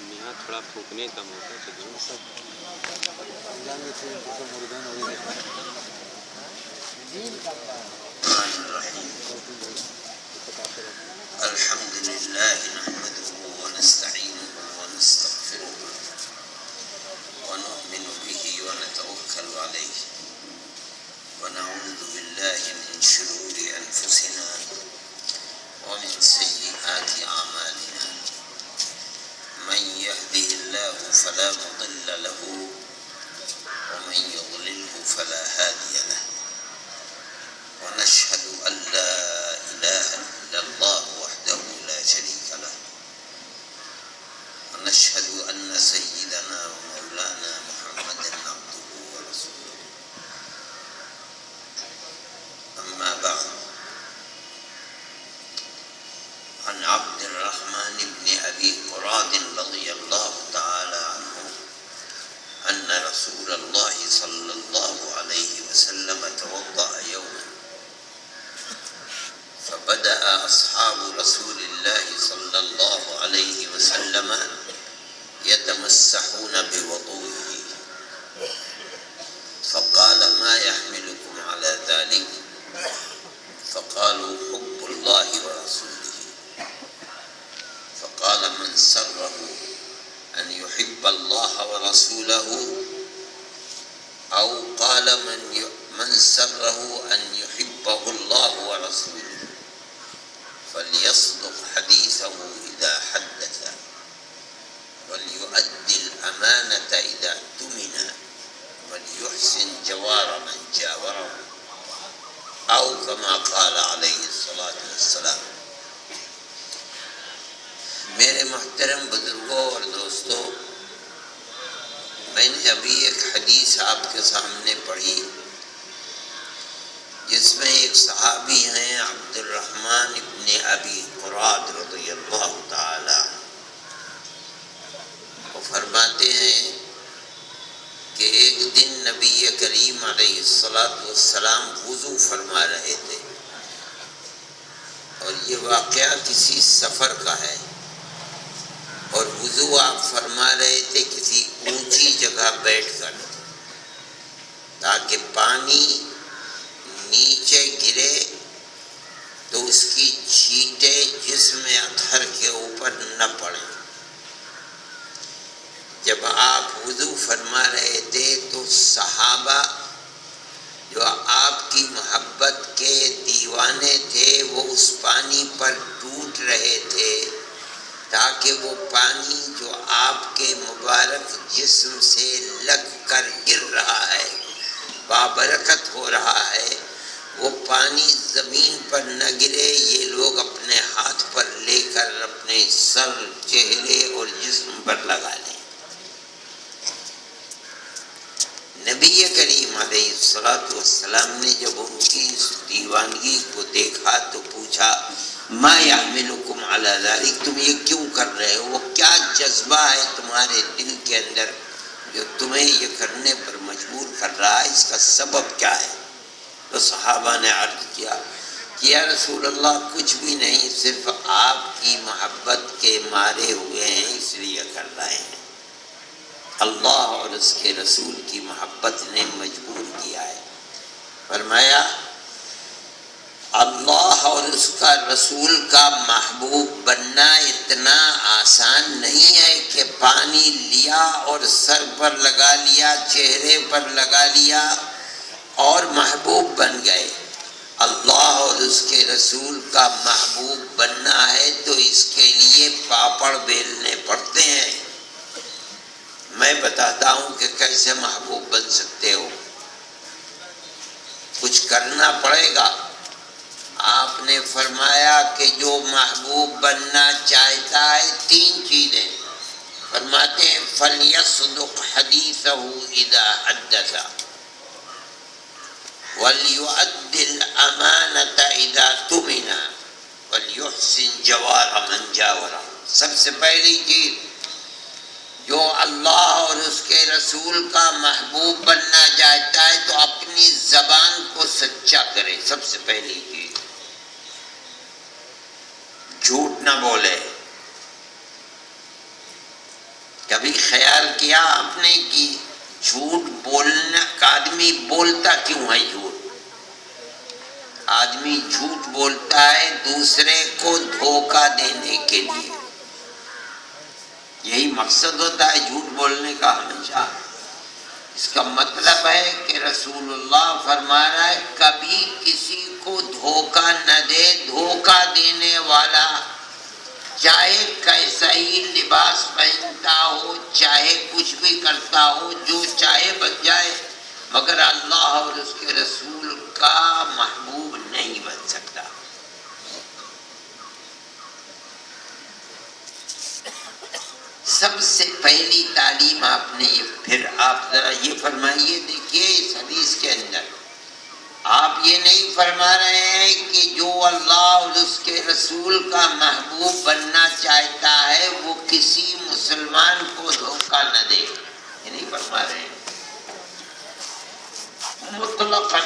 میاں تھوڑا پھونکنے کا موقع تو دو. الحمد لله نحمده ونستعينه ونستغفره ونؤمن به ونتوكل عليه ونعوذ بالله من شرور أنفسنا ومن سيئات أعمالنا من يهده الله فلا مضل له ومن يضلله فلا هادي له ونشهد أن لا إله إلا الله وحده لا شريك له ونشهد أن سيدنا ومولانا محمدا عبده ورسوله أما بعد عن عبد الرحمن بن أبي قراد رضي الله تعالى عنه أن رسول الله صلى الله عليه وسلم توضأ يوما فبدأ أصحاب رسول الله صلى الله عليه وسلم يتمسحون بوضوئه فقال ما يحملكم على ذلك فقالوا حب الله ورسوله فقال من سره أن يحب الله ورسوله أو قال من سره أن يحبه الله ورسوله فليصدق حديثه إذا حدث وليؤدي الأمانة إذا اؤتمن وليحسن جوار من جاوره أو كما قال عليه الصلاة والسلام. میرے محترم بزرگوں اور دوستوں، میں نے ابھی ایک حدیث آپ کے سامنے پڑھی جس میں ایک صحابی ہیں عبد الرحمن ابن ابی قراد رضی اللہ تعالی، وہ فرماتے ہیں کہ ایک دن نبی کریم علیہ السلام وضو فرما رہے تھے، اور یہ واقعہ کسی سفر کا ہے، اور وضو آپ فرما رہے تھے کسی اونچی جگہ بیٹھ کر تاکہ پانی نیچے گرے تو اس کی چھینٹیں جسم اطہر کے اوپر نہ پڑیں۔ جب آپ وضو فرما رہے تھے تو صحابہ جو آپ کی محبت کے دیوانے تھے وہ اس پانی پر ٹوٹ رہے تھے تاکہ وہ پانی جو آپ کے مبارک جسم سے لگ کر گر رہا ہے، بابرکت ہو رہا ہے، وہ پانی زمین پر نہ گرے، یہ لوگ اپنے ہاتھ پر لے کر اپنے سر، چہرے اور جسم پر لگا لیں۔ نبی کریم علیہ السلام نے جب ان کی اس دیوانگی کو دیکھا تو پوچھا ما یحملکم علی ذلک، تم یہ کیوں کر رہے ہو؟ وہ کیا جذبہ ہے تمہارے دل کے اندر جو تمہیں یہ کرنے پر مجبور کر رہا ہے؟ اس کا سبب کیا ہے؟ تو صحابہ نے عرض کیا کہ یا رسول اللہ کچھ بھی نہیں، صرف آپ کی محبت کے مارے ہوئے ہیں اس لیے کر رہے ہیں۔ اللہ اور اس کے رسول کی محبت نے مجبور کیا ہے۔ فرمایا اللہ اور اس کا رسول کا محبوب بننا اتنا آسان نہیں ہے کہ پانی لیا اور سر پر لگا لیا، چہرے پر لگا لیا اور محبوب بن گئے۔ اللہ اور اس کے رسول کا محبوب بننا ہے تو اس کے لیے پاپڑ بیلنے پڑتے ہیں۔ میں بتاتا ہوں کہ کیسے محبوب بن سکتے ہو۔ کچھ کرنا پڑے گا۔ آپ نے فرمایا کہ جو محبوب بننا چاہتا ہے تین چیزیں، فرماتے ہیں فَلْيَصْدُقْ حَدِيثَهُ إِذَا حَدَّثَ وَلْيُؤَدِّ الْأَمَانَةَ إِذَا اؤْتُمِنَ وَلْيُحْسِنْ جَوَارَ مَنْ جَاوَرَ۔ سب سے پہلی چیز، جو اللہ اور اس کے رسول کا محبوب بننا چاہتا ہے تو اپنی زبان کو سچا کرے، سب سے پہلی چیز۔ جھوٹ نہ بولے. کبھی خیال کیا آپ نے کہ جھوٹ بولنا کا آدمی بولتا کیوں ہے؟ جھوٹ آدمی جھوٹ بولتا ہے دوسرے کو دھوکہ دینے کے لیے. یہی مقصد ہوتا ہے جھوٹ بولنے کا ہمیشہ. اس کا مطلب ہے کہ رسول اللہ فرما رہا ہے کبھی کسی کو دھوکہ نہ دے. دھوکہ دینے والا چاہے کیسا ہی لباس پہنتا ہو، چاہے کچھ بھی کرتا ہو، جو چاہے بن جائے، مگر اللہ اور اس کے رسول کا محبوب نہیں بن سکتا. سب سے پہلی تعلیم آپ نے پھر آپ ذرا یہ فرمائیے، دیکھیے اس حدیث کے اندر آپ یہ نہیں فرما رہے ہیں کہ جو اللہ اور اس کے رسول کا محبوب بننا چاہتا ہے وہ کسی مسلمان کو دھوکہ نہ دے. یہ نہیں فرما رہے ہیں. مطلقاً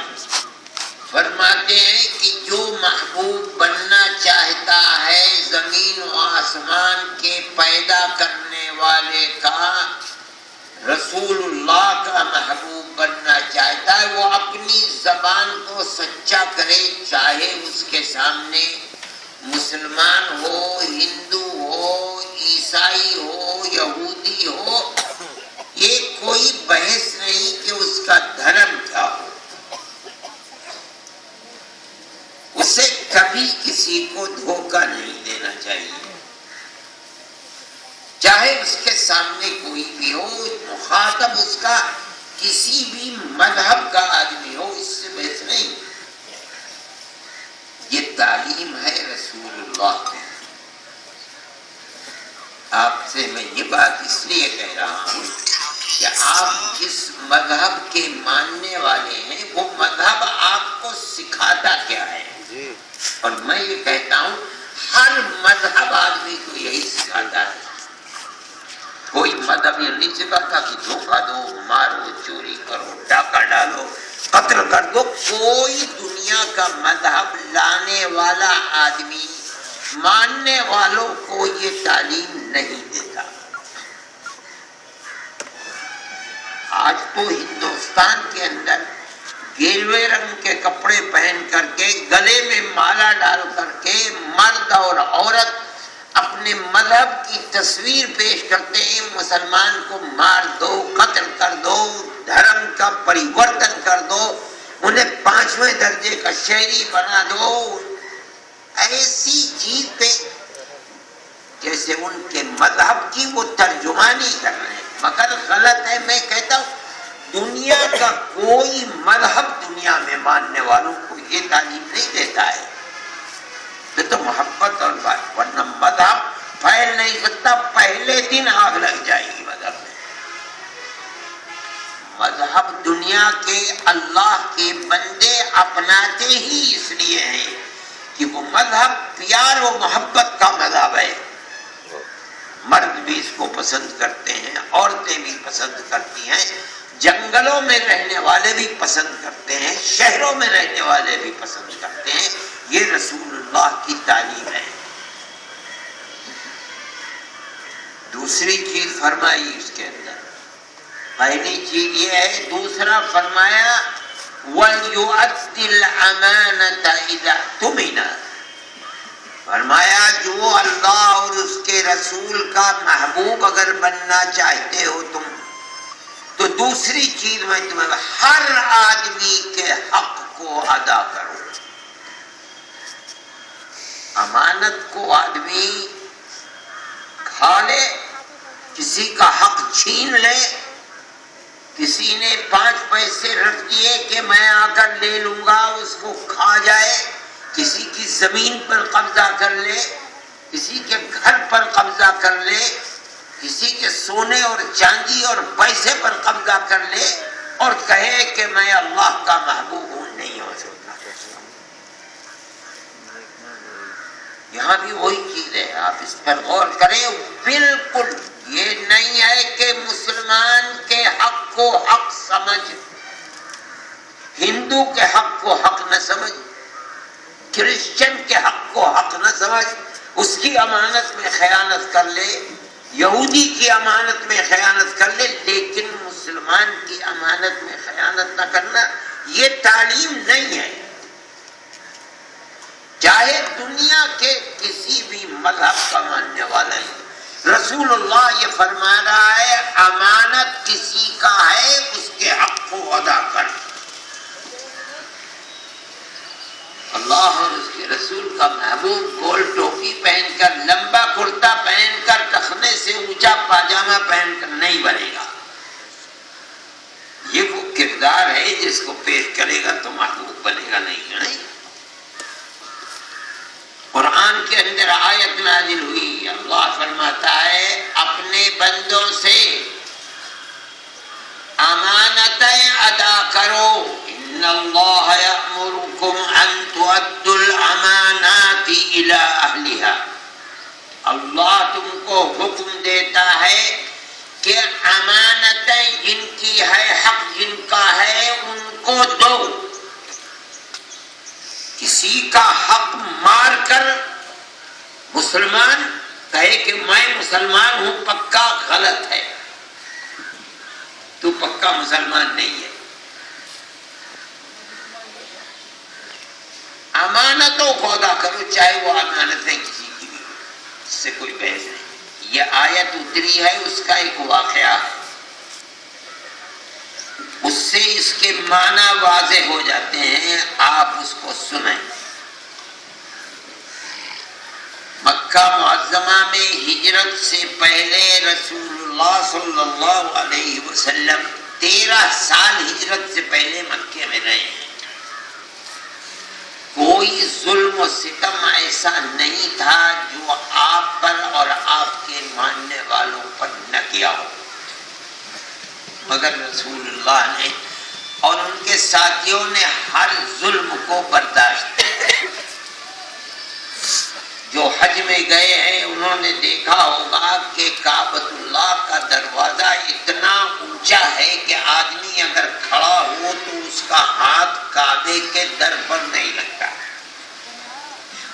فرماتے ہیں کہ جو محبوب بننا چاہتا ہے زمین و آسمان کے پیدا کرنے والے کا، رسول اللہ کا محبوب بننا چاہتا ہے، وہ اپنی زبان کو سچا کرے، چاہے اس کے سامنے مسلمان ہو، ہندو ہو، عیسائی ہو، یہودی ہو. یہ کوئی بحث نہیں کہ اس کا دھرم کیا ہو. اسے کبھی کسی کو دھوکہ نہیں دینا چاہیے، چاہے اس کے سامنے کوئی بھی ہو، مخاطب اس کا کسی بھی مذہب کا آدمی ہو، اس سے بحث نہیں. یہ تعلیم ہے رسول اللہ کی. آپ سے میں یہ بات اس لیے کہہ رہا ہوں کہ آپ جس مذہب کے ماننے والے ہیں وہ مذہب آپ کو سکھاتا کیا ہے. اور میں یہ کہتا ہوں ہر مذہب آدمی کو یہی سکھاتا ہے. کوئی مذہب یہ نہیں سکھاتا کہ دھوکہ دو، مارو، چوری کرو، ڈاکہ ڈالو، قتل کر دو. کوئی دنیا کا مذہب لانے والا آدمی ماننے والوں کو یہ تعلیم نہیں دیتا. آج تو ہندوستان کے اندر گیروے رنگ کے کپڑے پہن کر کے، گلے میں مالا ڈال کر کے مرد اور عورت اپنے مذہب کی تصویر پیش کرتے ہیں. مسلمان کو مار دو، قتل کر دو، دھرم کا پریورتن کر دو، انہیں 5ویں درجے کا شہری بنا دو. ایسی چیز پہ جیسے ان کے مذہب کی وہ ترجمانی کر رہے ہیں، مگر غلط ہے. میں کہتا ہوں دنیا کا کوئی مذہب دنیا میں ماننے والوں کو یہ تعلیم نہیں دیتا ہے. یہ تو محبت اور بات، ورنہ مذہب پھیل نہیں سکتا. پہلے دن آگ لگ جائے گی مذہب میں. مذہب دنیا کے اللہ کے بندے اپناتے ہی اس لیے ہیں کہ وہ مذہب پیار و محبت کا مذہب ہے. مرد بھی اس کو پسند کرتے ہیں، عورتیں بھی پسند کرتی ہیں، جنگلوں میں رہنے والے بھی پسند کرتے ہیں، شہروں میں رہنے والے بھی پسند کرتے ہیں. یہ رسول اللہ کی تعلیم ہے. دوسری چیز فرمائی اس کے اندر، پہلی چیز یہ ہے. دوسرا فرمایا وَلْيُؤَدِّ الْأَمَانَةَ إِذَا اؤْتُمِنَ. فرمایا جو اللہ اور اس کے رسول کا محبوب اگر بننا چاہتے ہو تم، تو دوسری چیز میں تمہیں ہر آدمی کے حق کو ادا کرو. امانت کو آدمی کھا لے، کسی کا حق چھین لے، کسی نے 5 پیسے رکھ دیے کہ میں آ کر لے لوں گا، اس کو کھا جائے، کسی کی زمین پر قبضہ کر لے، کسی کے گھر پر قبضہ کر لے، کسی کے سونے اور چاندی اور پیسے پر قبضہ کر لے اور کہے کہ میں اللہ کا محبوب ہوں، نہیں ہو سکتا. یہاں بھی وہی چیز ہے، آپ اس پر غور کریں. بالکل یہ نہیں ہے کہ مسلمان کے حق کو حق سمجھ، ہندو کے حق کو حق نہ سمجھ، کرسچن کے حق کو حق نہ سمجھ، اس کی امانت میں خیانت کر لے، یہودی کی امانت میں خیانت کر لے، لیکن مسلمان کی امانت میں خیانت نہ کرنا، یہ تعلیم نہیں ہے۔ چاہے دنیا کے کسی بھی مذہب کا ماننے والا ہے، رسول اللہ یہ فرما رہا ہے امانت کسی کا ہے، اس کے حق کو ادا کر۔ اللہ اور اس کے رسول کا محبوب گول ٹوپی پہن کر، لمبا کرتا پہن کر، ٹخنے سے اونچا پاجامہ پہن کر نہیں بنے گا۔ یہ وہ کردار ہے جس کو پیش کرے گا تو محبوب بنے گا، نہیں۔ قرآن کے اندر آیت نازل ہوئی، اللہ فرماتا ہے اپنے بندوں سے امانتیں ادا کرو، ان اللہ یأمرکم ان تؤدوا الامانات الی اہلہا، اللہ تم کو حکم دیتا ہے کہ امانتیں جن کی ہے، حق جن کا ہے، ان کو دو۔ کسی کا حق مار کر مسلمان کہے کہ میں مسلمان ہوں پکا، غلط ہے، تو پکا مسلمان نہیں ہے۔ امانتوں کو ادا کرو، چاہے وہ امانتیں کسی کی بھی، اس سے کوئی بحث نہیں۔ یہ آیت اتری ہے، اس کا ایک واقعہ ہے، اس سے اس کے معنی واضح ہو جاتے ہیں، آپ اس کو سنیں۔ مکہ معظمہ میں ہجرت سے پہلے رسول اللہ صلی اللہ علیہ وسلم 13 سال ہجرت سے پہلے مکے میں رہے ہیں۔ کوئی ظلم و ستم ایسا نہیں تھا جو آپ پر اور آپ کے ماننے والوں پر نہ کیا ہو، مگر رسول اللہ نے اور ان کے ساتھیوں نے ہر ظلم کو برداشت کیا۔ جو حج میں گئے ہیں انہوں نے دیکھا ہوگا کہ کعبۃ اللہ کا دروازہ اتنا اونچا ہے کہ آدمی اگر کھڑا ہو تو اس کا ہاتھ کعبے کے در پر نہیں لگتا،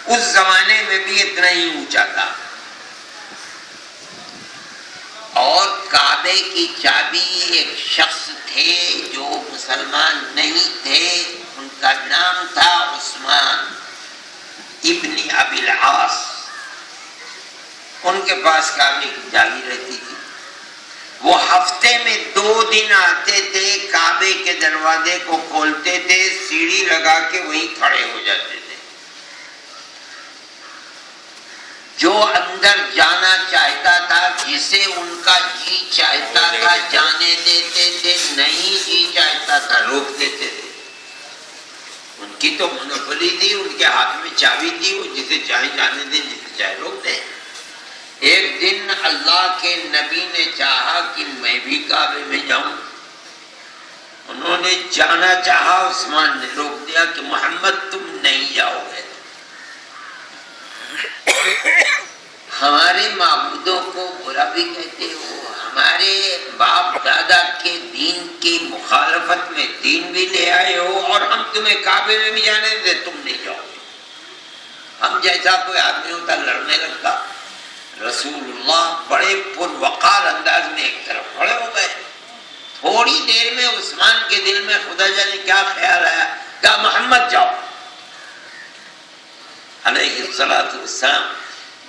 اس زمانے میں بھی اتنا ہی اونچا تھا۔ اور کعبے کی چابی ایک شخص تھے جو مسلمان نہیں تھے، ان کا نام تھا عثمان ابن ابی العاص، ان کے پاس کعبے کی چابی رہتی تھی۔ وہ ہفتے میں 2 دن آتے تھے، کعبے کے دروازے کو کھولتے تھے، سیڑھی لگا کے وہیں کھڑے ہو جاتے تھے۔ جو اندر جانا چاہتا تھا، جسے ان کا جی چاہتا تھا جانے دیتے تھے، نہیں جی چاہتا تھا روک دیتے تھے۔ ان کی تو منوپلی تھی، ان کے ہاتھ میں چابی تھی، وہ جسے چاہے جانے دیں، جسے چاہے روک دیں۔ ایک دن اللہ کے نبی نے چاہا کہ میں بھی کعبے میں جاؤں، انہوں نے جانا چاہا، عثمان نے روک دیا کہ محمد تم نہیں جاؤ گے۔ ہمارے معبودوں کو برا بھی کہتے ہو، ہمارے باپ دادا کے دین کی مخالفت میں دین بھی لے آئے ہو، اور ہم تمہیں کعبے میں بھی جانے دے، تم نہیں جاؤ گے۔ ہم جیسا کوئی آدمی ہوتا لڑنے لگتا۔ رسول اللہ بڑے پروقار انداز میں ایک طرف کھڑے ہو گئے۔ تھوڑی دیر میں عثمان کے دل میں خدا جانے کیا خیال آیا، کہا محمد جاؤ علیہ الصلوۃ والسلام۔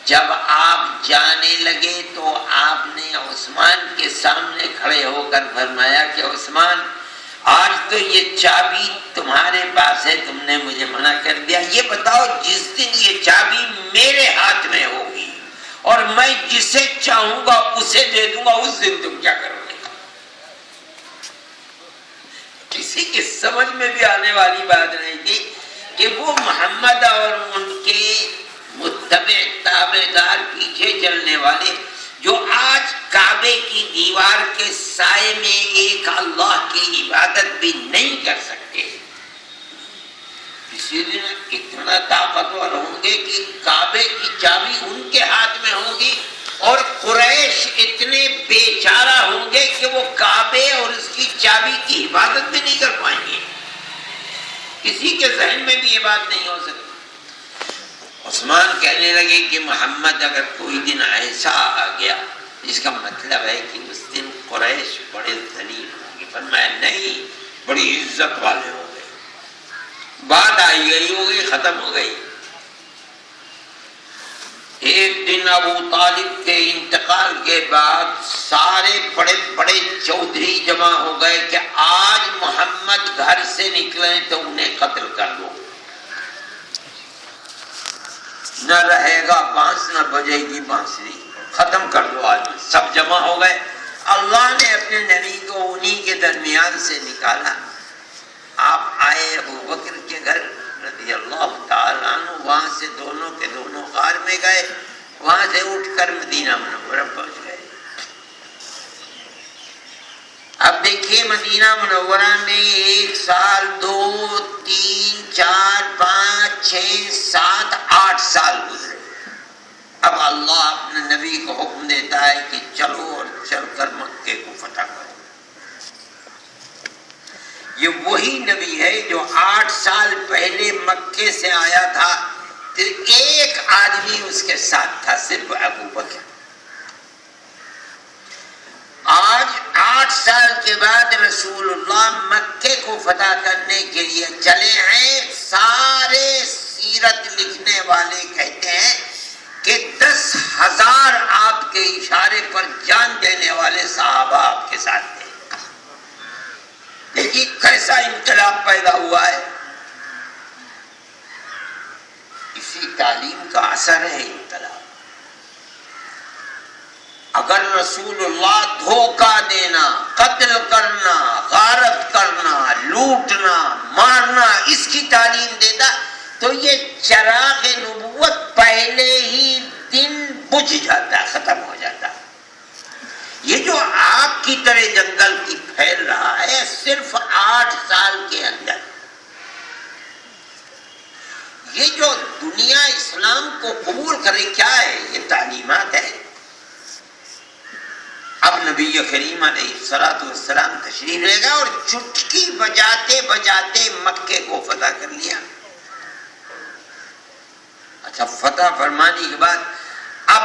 جب آپ جانے لگے تو آپ نے عثمان کے سامنے کھڑے ہو کر فرمایا کہ عثمان، آج تو یہ چابی تمہارے پاس ہے، تم نے مجھے منع کر دیا، یہ بتاؤ جس دن یہ چابی میرے ہاتھ میں ہوگی اور میں جسے چاہوں گا اسے دے دوں گا، اس دن تم کیا کرو گے؟ کسی کی سمجھ میں بھی آنے والی بات نہیں تھی کہ وہ محمد اور ان کے متبع تابعدار پیچھے چلنے والے جو آج کعبے کی دیوار کے سائے میں ایک اللہ کی عبادت بھی نہیں کر سکتے، اسی دن اتنا طاقتور ہوں گے کہ کعبے کی چابی ان کے ہاتھ میں ہوگی، اور قریش اتنے بیچارہ ہوں گے کہ وہ کعبے اور اس کی چابی کی حفاظت بھی نہیں کر پائیں گے۔ کسی کے ذہن میں بھی یہ بات نہیں ہو سکتی۔ عثمان کہنے لگے کہ محمد اگر کوئی دن ایسا آ گیا جس کا مطلب ہے کہ اس دن قریش بڑے ذلیل ہوں گے، فرمایا نہیں، بڑی عزت والے ہو گئے، بات آئی گئی ہو گئی، ختم ہو گئی۔ ایک دن ابو طالب کے انتقال کے بعد سارے بڑے بڑے چودھری جمع ہو گئے کہ آج محمد گھر سے نکلیں تو انہیں قتل کر دو، نہ رہے گا بانس نہ بجے گی بانسری، ختم کر دو آج۔ سب جمع ہو گئے، اللہ نے اپنے نبی کو انہی کے درمیان سے نکالا۔ آپ آئے ابو بکر کے گھر رضی اللہ تعالیٰ عنہ، وہاں سے دونوں کے دونوں غار میں گئے، وہاں سے اٹھ کر مدینہ منورہ پہنچ گئے۔ اب دیکھیے مدینہ منورہ میں 1 سال 2 3 4 5 6 7 8 سال گزرے۔ اب اللہ اپنے نبی کو حکم دیتا ہے کہ چلو اور چل کر مکے کو فتح کرو۔ یہ وہی نبی ہے جو 8 سال پہلے مکے سے آیا تھا، تو ایک آدمی اس کے ساتھ تھا، صرف ابو بکر۔ آج 8 سال کے بعد رسول اللہ مکے کو فتح کرنے کے لیے چلے ہیں۔ سارے سیرت لکھنے والے کہتے ہیں کہ 10,000 آپ کے اشارے پر جان دینے والے صحابہ آپ کے ساتھ تھے۔ دیکھیے کیسا انقلاب پیدا ہوا ہے، اسی تعلیم کا اثر ہے انقلاب۔ اگر رسول اللہ دھوکہ دینا، قتل کرنا، غارت کرنا، لوٹنا، مارنا اس کی تعلیم دیتا تو یہ چراغ نبوت پہلے ہی دن بجھ جاتا، ختم ہو جاتا۔ یہ جو آگ کی طرح جنگل کی پھیل رہا ہے صرف 8 سال کے اندر، یہ جو دنیا اسلام کو قبول کرے کیا ہے؟ یہ تعلیمات ہے۔ اب نبی کریم علیہ السلام تشریف لے گا اور چٹکی بجاتے بجاتے مکے کو فتح کر لیا۔ اچھا، فتح فرمانے کے بعد اب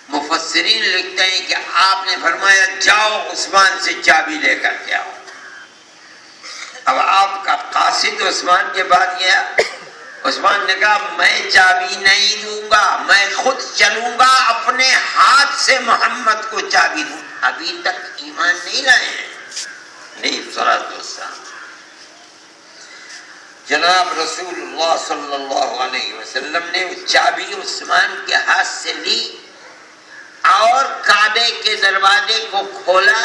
مفسرین لکھتے ہیں کہ آپ نے فرمایا جاؤ عثمان سے چابی لے کر کے آؤ۔ اب آپ کا قاصد عثمان کے بعد گیا، عثمان نے کہا میں چابی نہیں دوں گا، میں خود چلوں گا، اپنے ہاتھ سے محمد کو چابی دوں۔ ابھی تک ایمان نہیں لائے ہیں، نہیں صلوات والسلام۔ جناب رسول اللہ صلی اللہ علیہ وسلم نے وہ چابی عثمان کے ہاتھ سے لی اور کعبے کے دروازے کو کھولا۔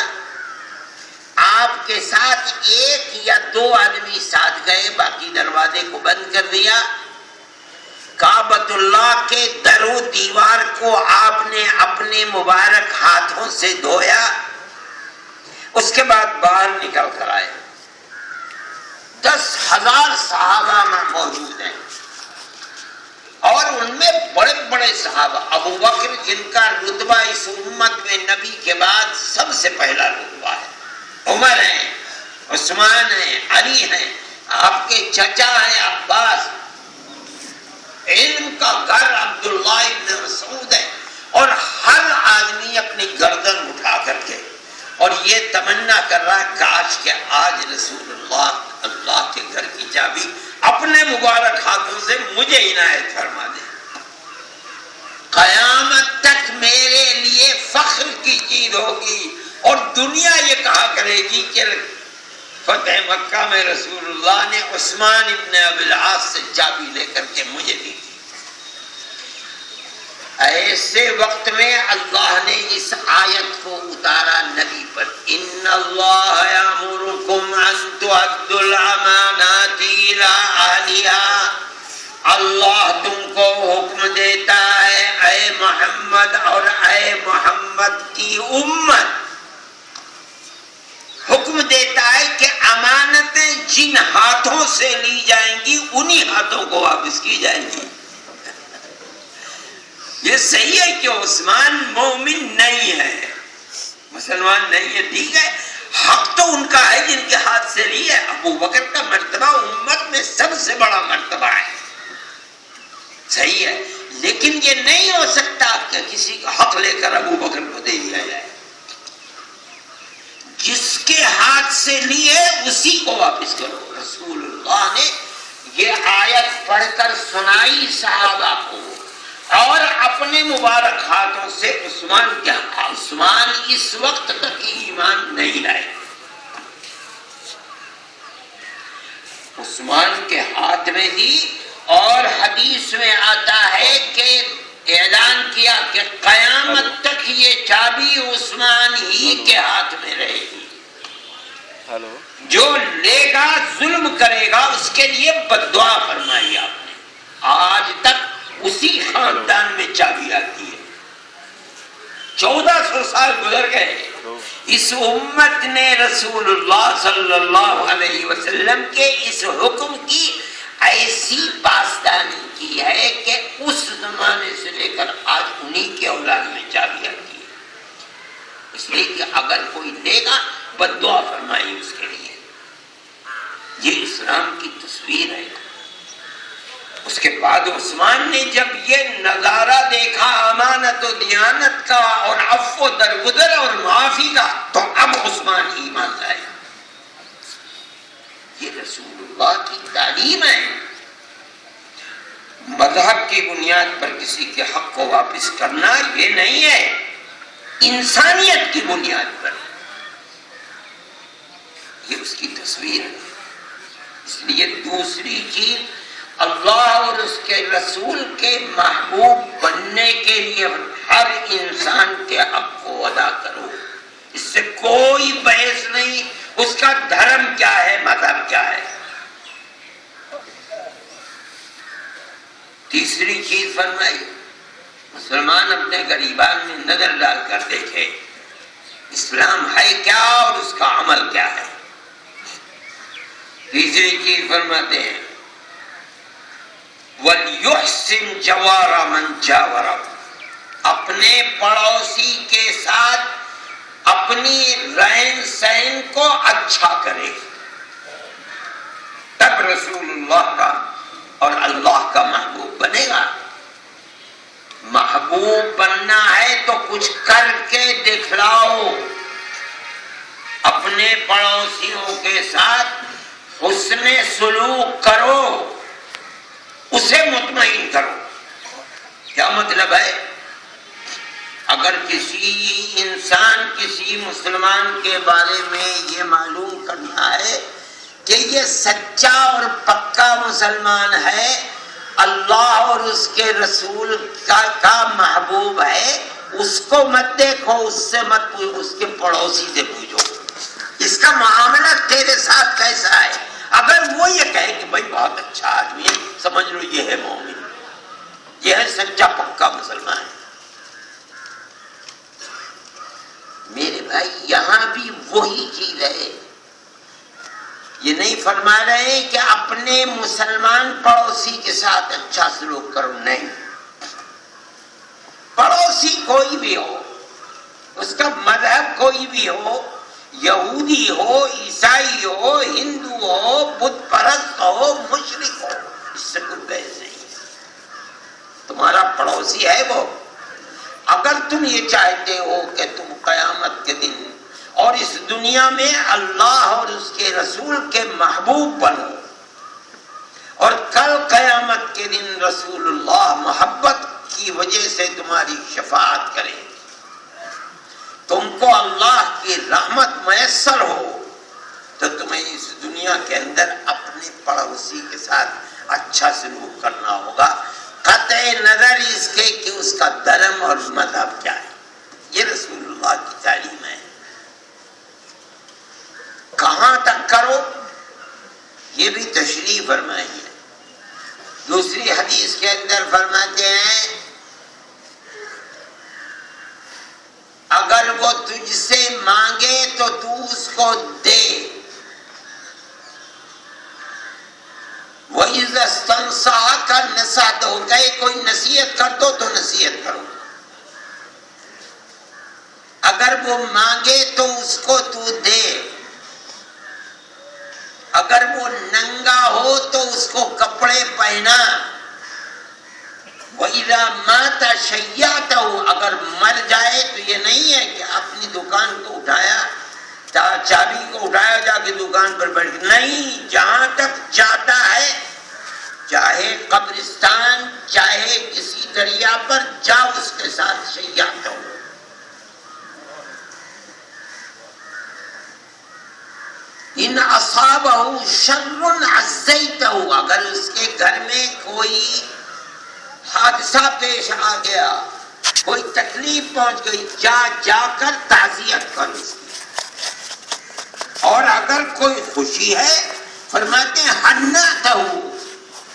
آپ کے ساتھ 1 یا 2 آدمی ساتھ گئے، باقی دروازے کو بند کر دیا۔ کعبۃ اللہ کے در و دیوار کو آپ نے اپنے مبارک ہاتھوں سے دھویا، اس کے بعد باہر نکل کر آئے۔ 10,000 صحابہ موجود ہیں اور ان میں بڑے بڑے صحابہ، ابو بکر جن کا رتبہ اس امت میں نبی کے بعد سب سے پہلا رتبہ ہے، عمر ہیں، عثمان ہیں، علی ہیں، آپ کے چچا ہیں عباس، علم کا گھر عبداللہ ابن مسعود ہے، اور ہر آدمی اپنی گردن اٹھا کر کے اور یہ تمنا کر رہا ہے کاش کہ آج رسول اللہ کے گھر کی چابی اپنے مبارک ہاتھوں سے مجھے عنایت فرما دے۔ قیامت تک میرے لیے فخر کی چیز ہوگی اور دنیا یہ کہا کرے گی کہ فتح مکہ میں رسول اللہ نے عثمان ابن ابی العاص سے چابی لے کر کے مجھے دی تھی۔ ایسے وقت میں اللہ نے اس آیت کو اتارا نبی پر، ان اللہ یامرکم ان تؤدوا الامانات الی اہلہا، اللہ تم کو حکم دیتا ہے اے محمد اور اے محمد کی امت، حکم دیتا ہے کہ امانتیں جن ہاتھوں سے لی جائیں گی انہی ہاتھوں کو واپس کی جائیں گی۔ یہ صحیح ہے کہ عثمان مومن نہیں ہے، مسلمان نہیں ہے، ٹھیک ہے، حق تو ان کا ہے جن کے ہاتھ سے لی ہے۔ ابو بکر کا مرتبہ امت میں سب سے بڑا مرتبہ ہے، صحیح ہے، لیکن یہ نہیں ہو سکتا کہ کسی کا حق لے کر ابو بکر کو دے دیا جائے. جس کے ہاتھ سے لیے اسی کو واپس کرو. رسول اللہ نے یہ آیت پڑھ کر سنائی صحابہ کو اور اپنے مبارک ہاتھوں سے عثمان اس وقت تک ایمان نہیں لائے. عثمان کے ہاتھ میں دی اور حدیث میں آتا ہے کہ اعلان کیا کہ قیامت تک یہ چابی عثمان ہی کے ہاتھ میں رہے گی. جو لے گا ظلم کرے گا اس کے لیے بد دعا فرمائی آپ نے. آج تک اسی خاندان میں چابی آتی ہے. 1400 سال گزر گئے. اس امت نے رسول اللہ صلی اللہ علیہ وسلم کے اس حکم کی ایسی پاسدانی کی ہے کہ اس زمانے سے لے کر آج انہی کے اولاد میں چابی آتی ہے. اس لیے کہ اگر کوئی لے گا بد دعا فرمائی اس کے لیے. یہ اسلام کی تصویر ہے. اس کے بعد عثمان نے جب یہ نظارہ دیکھا امانت و دیانت کا اور عفو درگزر اور معافی کا تو اب عثمان ایمان لائے. یہ رسول اللہ کی تعلیم ہے. مذہب کی بنیاد پر کسی کے حق کو واپس کرنا یہ نہیں ہے، انسانیت کی بنیاد پر. یہ اس کی تصویر ہے. اس لیے دوسری چیز اللہ اور اس کے رسول کے محبوب بننے کے لیے ہر انسان کے حق کو ادا کرو. اس سے کوئی بحث نہیں اس کا دھرم کیا ہے، مذہب کیا ہے. تیسری چیز فرمائی مسلمان اپنے غریبان میں نظر ڈال کر دیکھے اسلام ہے کیا اور اس کا عمل کیا ہے. تیسری چیز فرماتے ہیں وَلْيُحْسِنْ جَوَارَ مَنْ جَاوَرَهُ، اپنے پڑوسی کے ساتھ اپنی رہن سہن کو اچھا کرے. تب رسول اللہ کا اور اللہ کا محبوب بنے گا. محبوب بننا ہے تو کچھ کر کے دکھلاؤ. اپنے پڑوسیوں کے ساتھ حسن سلوک کرو، اسے مطمئن کرو. کیا مطلب ہے؟ اگر کسی انسان کسی مسلمان کے بارے میں یہ معلوم کرنا ہے کہ یہ سچا اور پکا مسلمان ہے، اللہ اور اس کے رسول کا محبوب ہے، اس کو مت دیکھو، اس سے مت پوچھو، اس کے پڑوسی سے پوچھو اس کا معاملہ تیرے ساتھ کیسا ہے. اگر وہ یہ کہے کہ بھائی بہت اچھا آدمی ہے، سمجھ لو یہ ہے مومن، یہ ہے سچا پکا مسلمان. میرے بھائی یہاں بھی وہی چیز ہے. یہ نہیں فرما رہے کہ اپنے مسلمان پڑوسی کے ساتھ اچھا سلوک کرو، نہیں. پڑوسی کوئی بھی ہو، اس کا مذہب کوئی بھی ہو، یہودی ہو، عیسائی ہو، ہندو ہو، بت پرست ہو، مشرک ہو، اس سے کوئی بحث نہیں. تمہارا پڑوسی ہے وہ. اگر تم یہ چاہتے ہو کہ تم قیامت کے دن اور اس دنیا میں اللہ اور اس کے رسول کے محبوب بنو اور کل قیامت کے دن رسول اللہ محبت کی وجہ سے تمہاری شفاعت کرے، تم کو اللہ کی رحمت میسر ہو، تو تمہیں اس دنیا کے اندر اپنے پڑوسی کے ساتھ اچھا سلوک کرنا ہوگا، قطع نظر اس کے کہ اس کا دھرم اور مذہب کیا ہے. یہ رسول اللہ کی تعلیم ہے. کہاں تک کرو یہ بھی تشریح فرمائی ہے. دوسری حدیث کے اندر فرماتے ہیں اگر وہ تجھ سے مانگے تو تو اس کو دے. وَإِذَا اسْتَنصَحَكَ نَصِحْتَهُ، کہے کوئی نصیحت کر دو تو نصیحت کرو. اگر وہ مانگے تو اس کو تو دے. اگر وہ ننگا ہو تو اس کو کپڑے پہنا. وَإِذَا مَاتَ شَيَّعْتَهُ، اگر مر جائے تو یہ نہیں ہے کہ اپنی دکان کو اٹھایا، چابی کو اٹھایا جا کے دکان پر بیٹھ، نہیں، جہاں تک چاہتا ہے، چاہے قبرستان چاہے کسی دریا پر جا، اس کے ساتھ شیعتہو۔ ان اصابہ شر عزیتہ، اگر اس کے گھر میں کوئی حادثہ پیش آ گیا، کوئی تکلیف پہنچ گئی، جا کر تعزیت کر اس کی۔ اور اگر کوئی خوشی ہے، فرماتے ہیں حنتہ،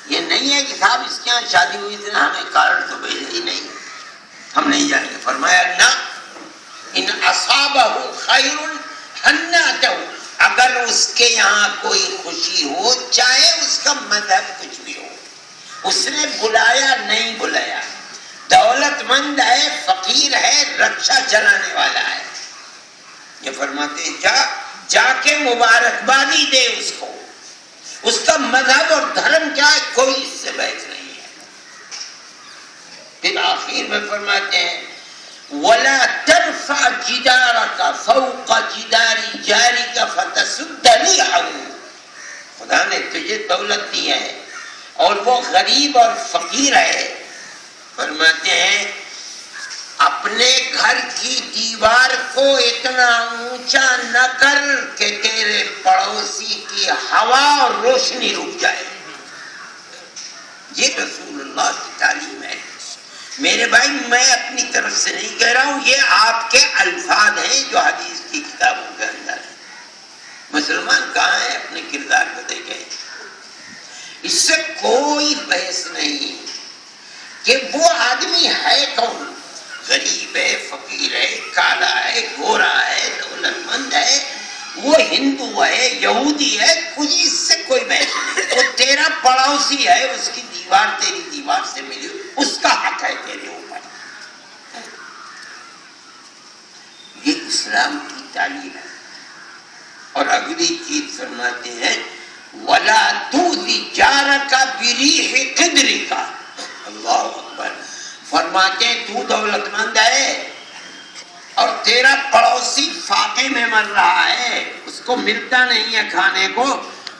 یہ نہیں ہے کہ صاحب اس کے یہاں شادی ہوئی تھی نا، ہمیں کارڈ تو بھیجے ہی نہیں، ہم نہیں جائیں گے، فرمایا نہ، ان اصابہ خیر حنتہ، اگر اس کے یہاں کوئی خوشی ہو، چاہے اس کا مذہب کچھ بھی ہو، اس نے بلایا نہیں بلایا، دولت مند ہے، فقیر ہے، رکشا چلانے والا ہے، یہ فرماتے ہیں جا کے مبارکبادی دے اس کو، اس کا مذہب اور دھرم کیا ہے، کوئی اس سے بحث نہیں ہے۔ پھر آخر میں فرماتے ہیں وَلَا تَرْفَعْ جِدَارَكَ فَوْقَ جِدَارِ جَارِكَ فَتَسُدَّ رِيحَهُ، خدا نے تجھے دولت دی ہے اور وہ غریب اور فقیر ہے، فرماتے ہیں اپنے گھر کی دیوار کو اتنا اونچا نہ کر کہ تیرے پڑوسی کی ہوا اور روشنی رک جائے۔ یہ رسول اللہ کی تعلیم ہے میرے بھائی، میں اپنی طرف سے نہیں کہہ رہا ہوں، یہ آپ کے الفاظ ہیں جو حدیث کی کتابوں کے اندر ہیں۔ مسلمان کہاں ہیں، اپنے کردار کو دیکھیں، اس سے کوئی بحث نہیں کہ وہ آدمی ہے کون، غریب ہے، فقیر ہے، کالا ہے، گورا ہے، دولت مند ہے، وہ ہندو ہے، یہودی ہے، کچھ اس سے کوئی بحث نہیں، وہ تیرا پڑوسی ہے، اس کی دیوار تیری دیوار سے ملی، اس کا حق ہے تیرے اوپر۔ یہ اسلام کی تعلیم ہے۔ اور اگلی چیز فرماتے ہیں وَلَا تُؤْذِ جَارَكَ بِرِيحِ قِدْرِكَ، اللہ اکبر، فرماتے ہیں تو دولت مند ہے اور تیرا پڑوسی فاقے میں مر رہا ہے، اس کو ملتا نہیں ہے کھانے کو،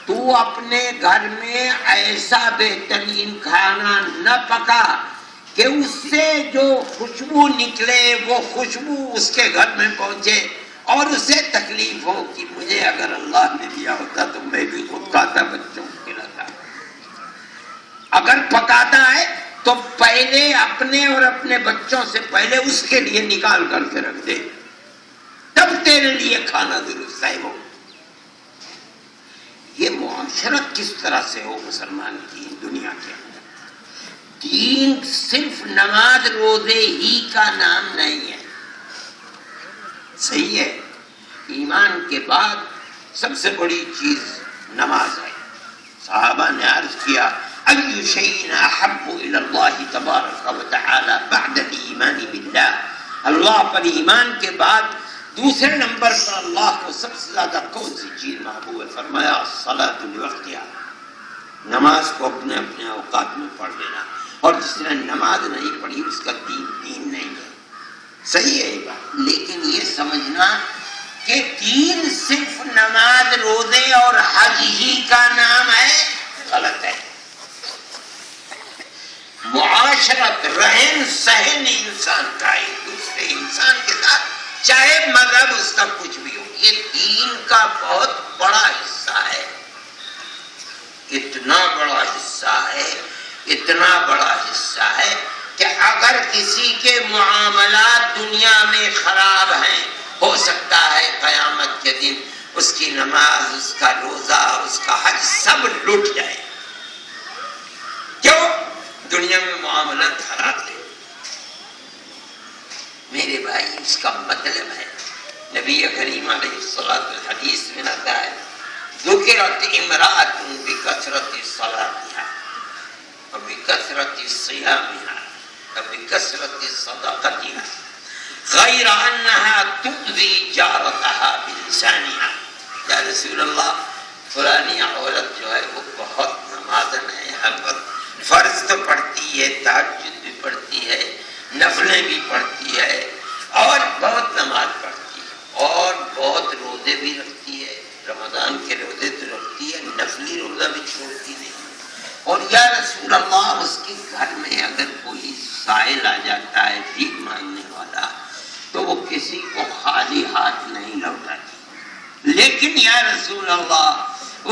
تو اپنے گھر میں ایسا بہترین کھانا نہ پکا کہ اس سے جو خوشبو نکلے وہ خوشبو اس کے گھر میں پہنچے اور اسے تکلیف ہو کہ مجھے اگر اللہ نے دیا ہوتا تو میں بھی خود کھاتا، بچوں کو کھلاتا۔ اگر پکاتا ہے تو پہلے اپنے اور اپنے بچوں سے پہلے اس کے لیے نکال کر کے رکھ دے، تب تیرے لیے کھانا درست ہے۔ وہ یہ معاشرت کس طرح سے ہو مسلمان کی دنیا کے اندر؟ دین صرف نماز روزے ہی کا نام نہیں ہے، صحیح ہے، ایمان کے بعد سب سے بڑی چیز نماز ہے۔ صحابہ نے عرض کیا أي شيء أحب إلى الله تبارك وتعالى بعد الإيمان بالله، اللہ پر ایمان کے بعد دوسرے نمبر پر اللہ کو سب سے زیادہ کون سی چیز محبوب ہے؟ فرمایا الصلاۃ لوقتها، نماز کو اپنے اپنے اوقات میں پڑھ لینا، اور جس نے نماز نہیں پڑھی اس کا دین نہیں ہے۔ صحیح ہے یہ بات، لیکن یہ سمجھنا کہ دین صرف نماز روزے اور حج ہی کا نام ہے، غلط ہے۔ معاشرت، رہن سہن انسان کا ایک دوسرے انسان کے ساتھ، چاہے مذہب اس کا کچھ بھی ہو، یہ دین کا بہت بڑا حصہ ہے، اتنا بڑا حصہ ہے، اتنا بڑا حصہ ہے کہ اگر کسی کے معاملات دنیا میں خراب ہیں، ہو سکتا ہے قیامت کے دن اس کی نماز، اس کا روزہ، اس کا حج سب لٹ جائے۔ کیوں؟ دنیا میں معاملات خراب ہے۔ میرے بھائی اس کا مطلب ہے نبی کریم علیہ الصلوۃ والحدیث میں آتا ہے ذکرت امرأۃ بکثرت صلاتها وبکثرت صیامها وبکثرت صدقتها غیر انها تؤذی جارتها بلسانها۔ یا رسول اللہ، فلانی عورت جو ہے وہ بہت نمازن ہے، ہر وقت فرض تو پڑھتی ہے، تہجد بھی نفلیں بھی پڑھتی ہے اور بہت نماز پڑھتی ہے اور بہت روزے بھی رکھتی ہے، رمضان کے روزے تو رکھتی ہے، نفلی روزہ بھی چھوڑتی نہیں۔ اور یا رسول اللہ اس کے گھر میں اگر کوئی سائل آ جاتا ہے بھیک مانگنے والا تو وہ کسی کو خالی ہاتھ نہیں لوٹاتی، لیکن یا رسول اللہ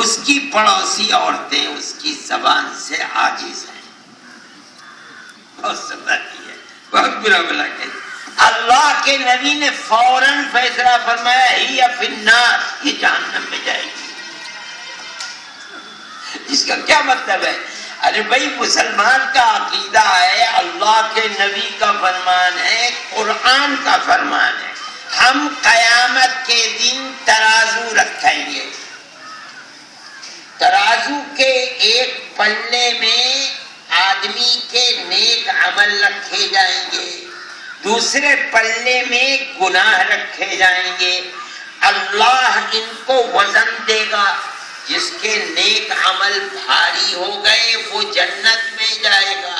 اس کی پڑوسی عورتیں اس کی زبان سے عاجز ہیں، بہت ستاتی ہے، بہت برا بلا کہتی۔ اللہ کے نبی نے فوراً فیصلہ فرمایا ہی فی النار، یہ جہنم میں جائے گی۔ اس کا کیا مطلب ہے؟ ارے بھائی مسلمان کا عقیدہ ہے، اللہ کے نبی کا فرمان ہے، قرآن کا فرمان ہے، ہم قیامت کے دن ترازو رکھیں گے، ترازو کے ایک پلے میں آدمی کے نیک عمل رکھے جائیں گے، دوسرے پلے میں گناہ رکھے جائیں گے، اللہ ان کو وزن دے گا، جس کے نیک عمل بھاری ہو گئے وہ جنت میں جائے گا،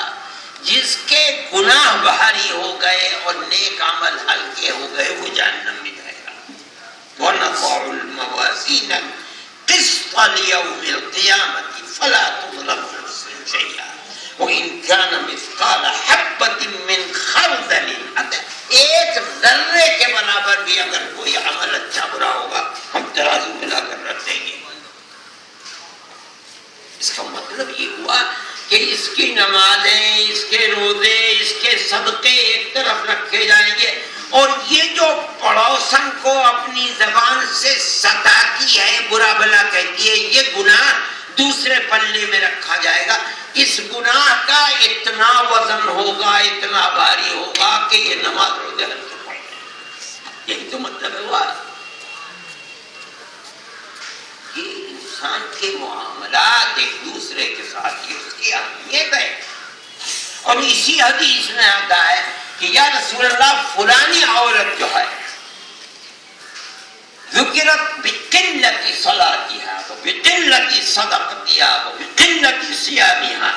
جس کے گناہ بھاری ہو گئے اور نیک عمل ہلکے ہو گئے وہ جہنم میں جائے گا۔ وَنَضَعُ الْمَوَازِينَ الْقِسْطَ لِيَوْمِ الْقِيَامَةِ فَلَا تُظْلَمُ نَفْسٌ شَيْئًا وَإِنْ كَانَ مِثْقَالَ حَبَّةٍ مِّنْ خَرْدَلٍ، اگر ایک ذرے کے برابر بھی اگر کوئی عمل اچھا برا ہوگا ہم ترازو ملا کر رکھ دیں گے۔ اس کا مطلب یہ ہوا کہ اس کی نمازیں، اس کے روزے، اس کے صدقے ایک طرف رکھے جائیں گے، اور یہ جو پڑوسن کو اپنی زبان سے ستاتی ہے، برا بھلا کہتی ہے، یہ گناہ دوسرے پلے میں رکھا جائے گا۔ اس گناہ کا اتنا وزن ہوگا، اتنا بھاری ہوگا کہ یہ نماز روزے ہلکے پڑ جائیں۔ یہی تو مطلب ہوا کہ انسان کے معاملات ایک دوسرے کے ساتھ اس کی اہمیت ہے۔ اور اسی حدیث میں آتا ہے کہ یا رسول اللہ فلانی عورت جو ہے ذکرت بقلت صلاتها وبقلت صدقتها وبقلت صيامها،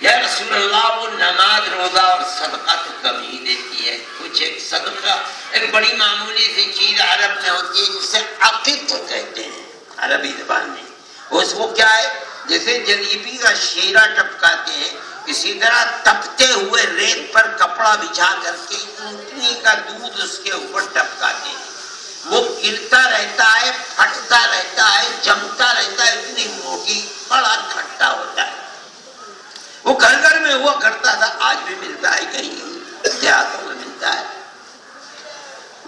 یا رسول اللہ وہ نماز روزہ اور صدقہ تو کم ہی دیتی ہے، کچھ ایک صدقہ ایک بڑی معمولی سی چیز عرب میں ہوتی ہے جسے عقیق کہتے ہیں عربی زبان میں، اس کو کیا ہے جیسے جلیبی کا شیرہ ٹپکاتے ہیں، اسی طرح تپتے ہوئے ریت پر کپڑا بچھا کر کے اونٹنی کا دودھ اس کے اوپر ٹپکاتے ہیں، وہ گرتا رہتا ہے، پھٹتا رہتا ہے، جمتا رہتا ہے، اتنی موٹی، بڑا کھٹا ہوتا ہے۔ وہ گھر گھر میں ہوا کرتا تھا، آج بھی ملتا ہے، کہیں دیہاتوں میں ملتا ہے،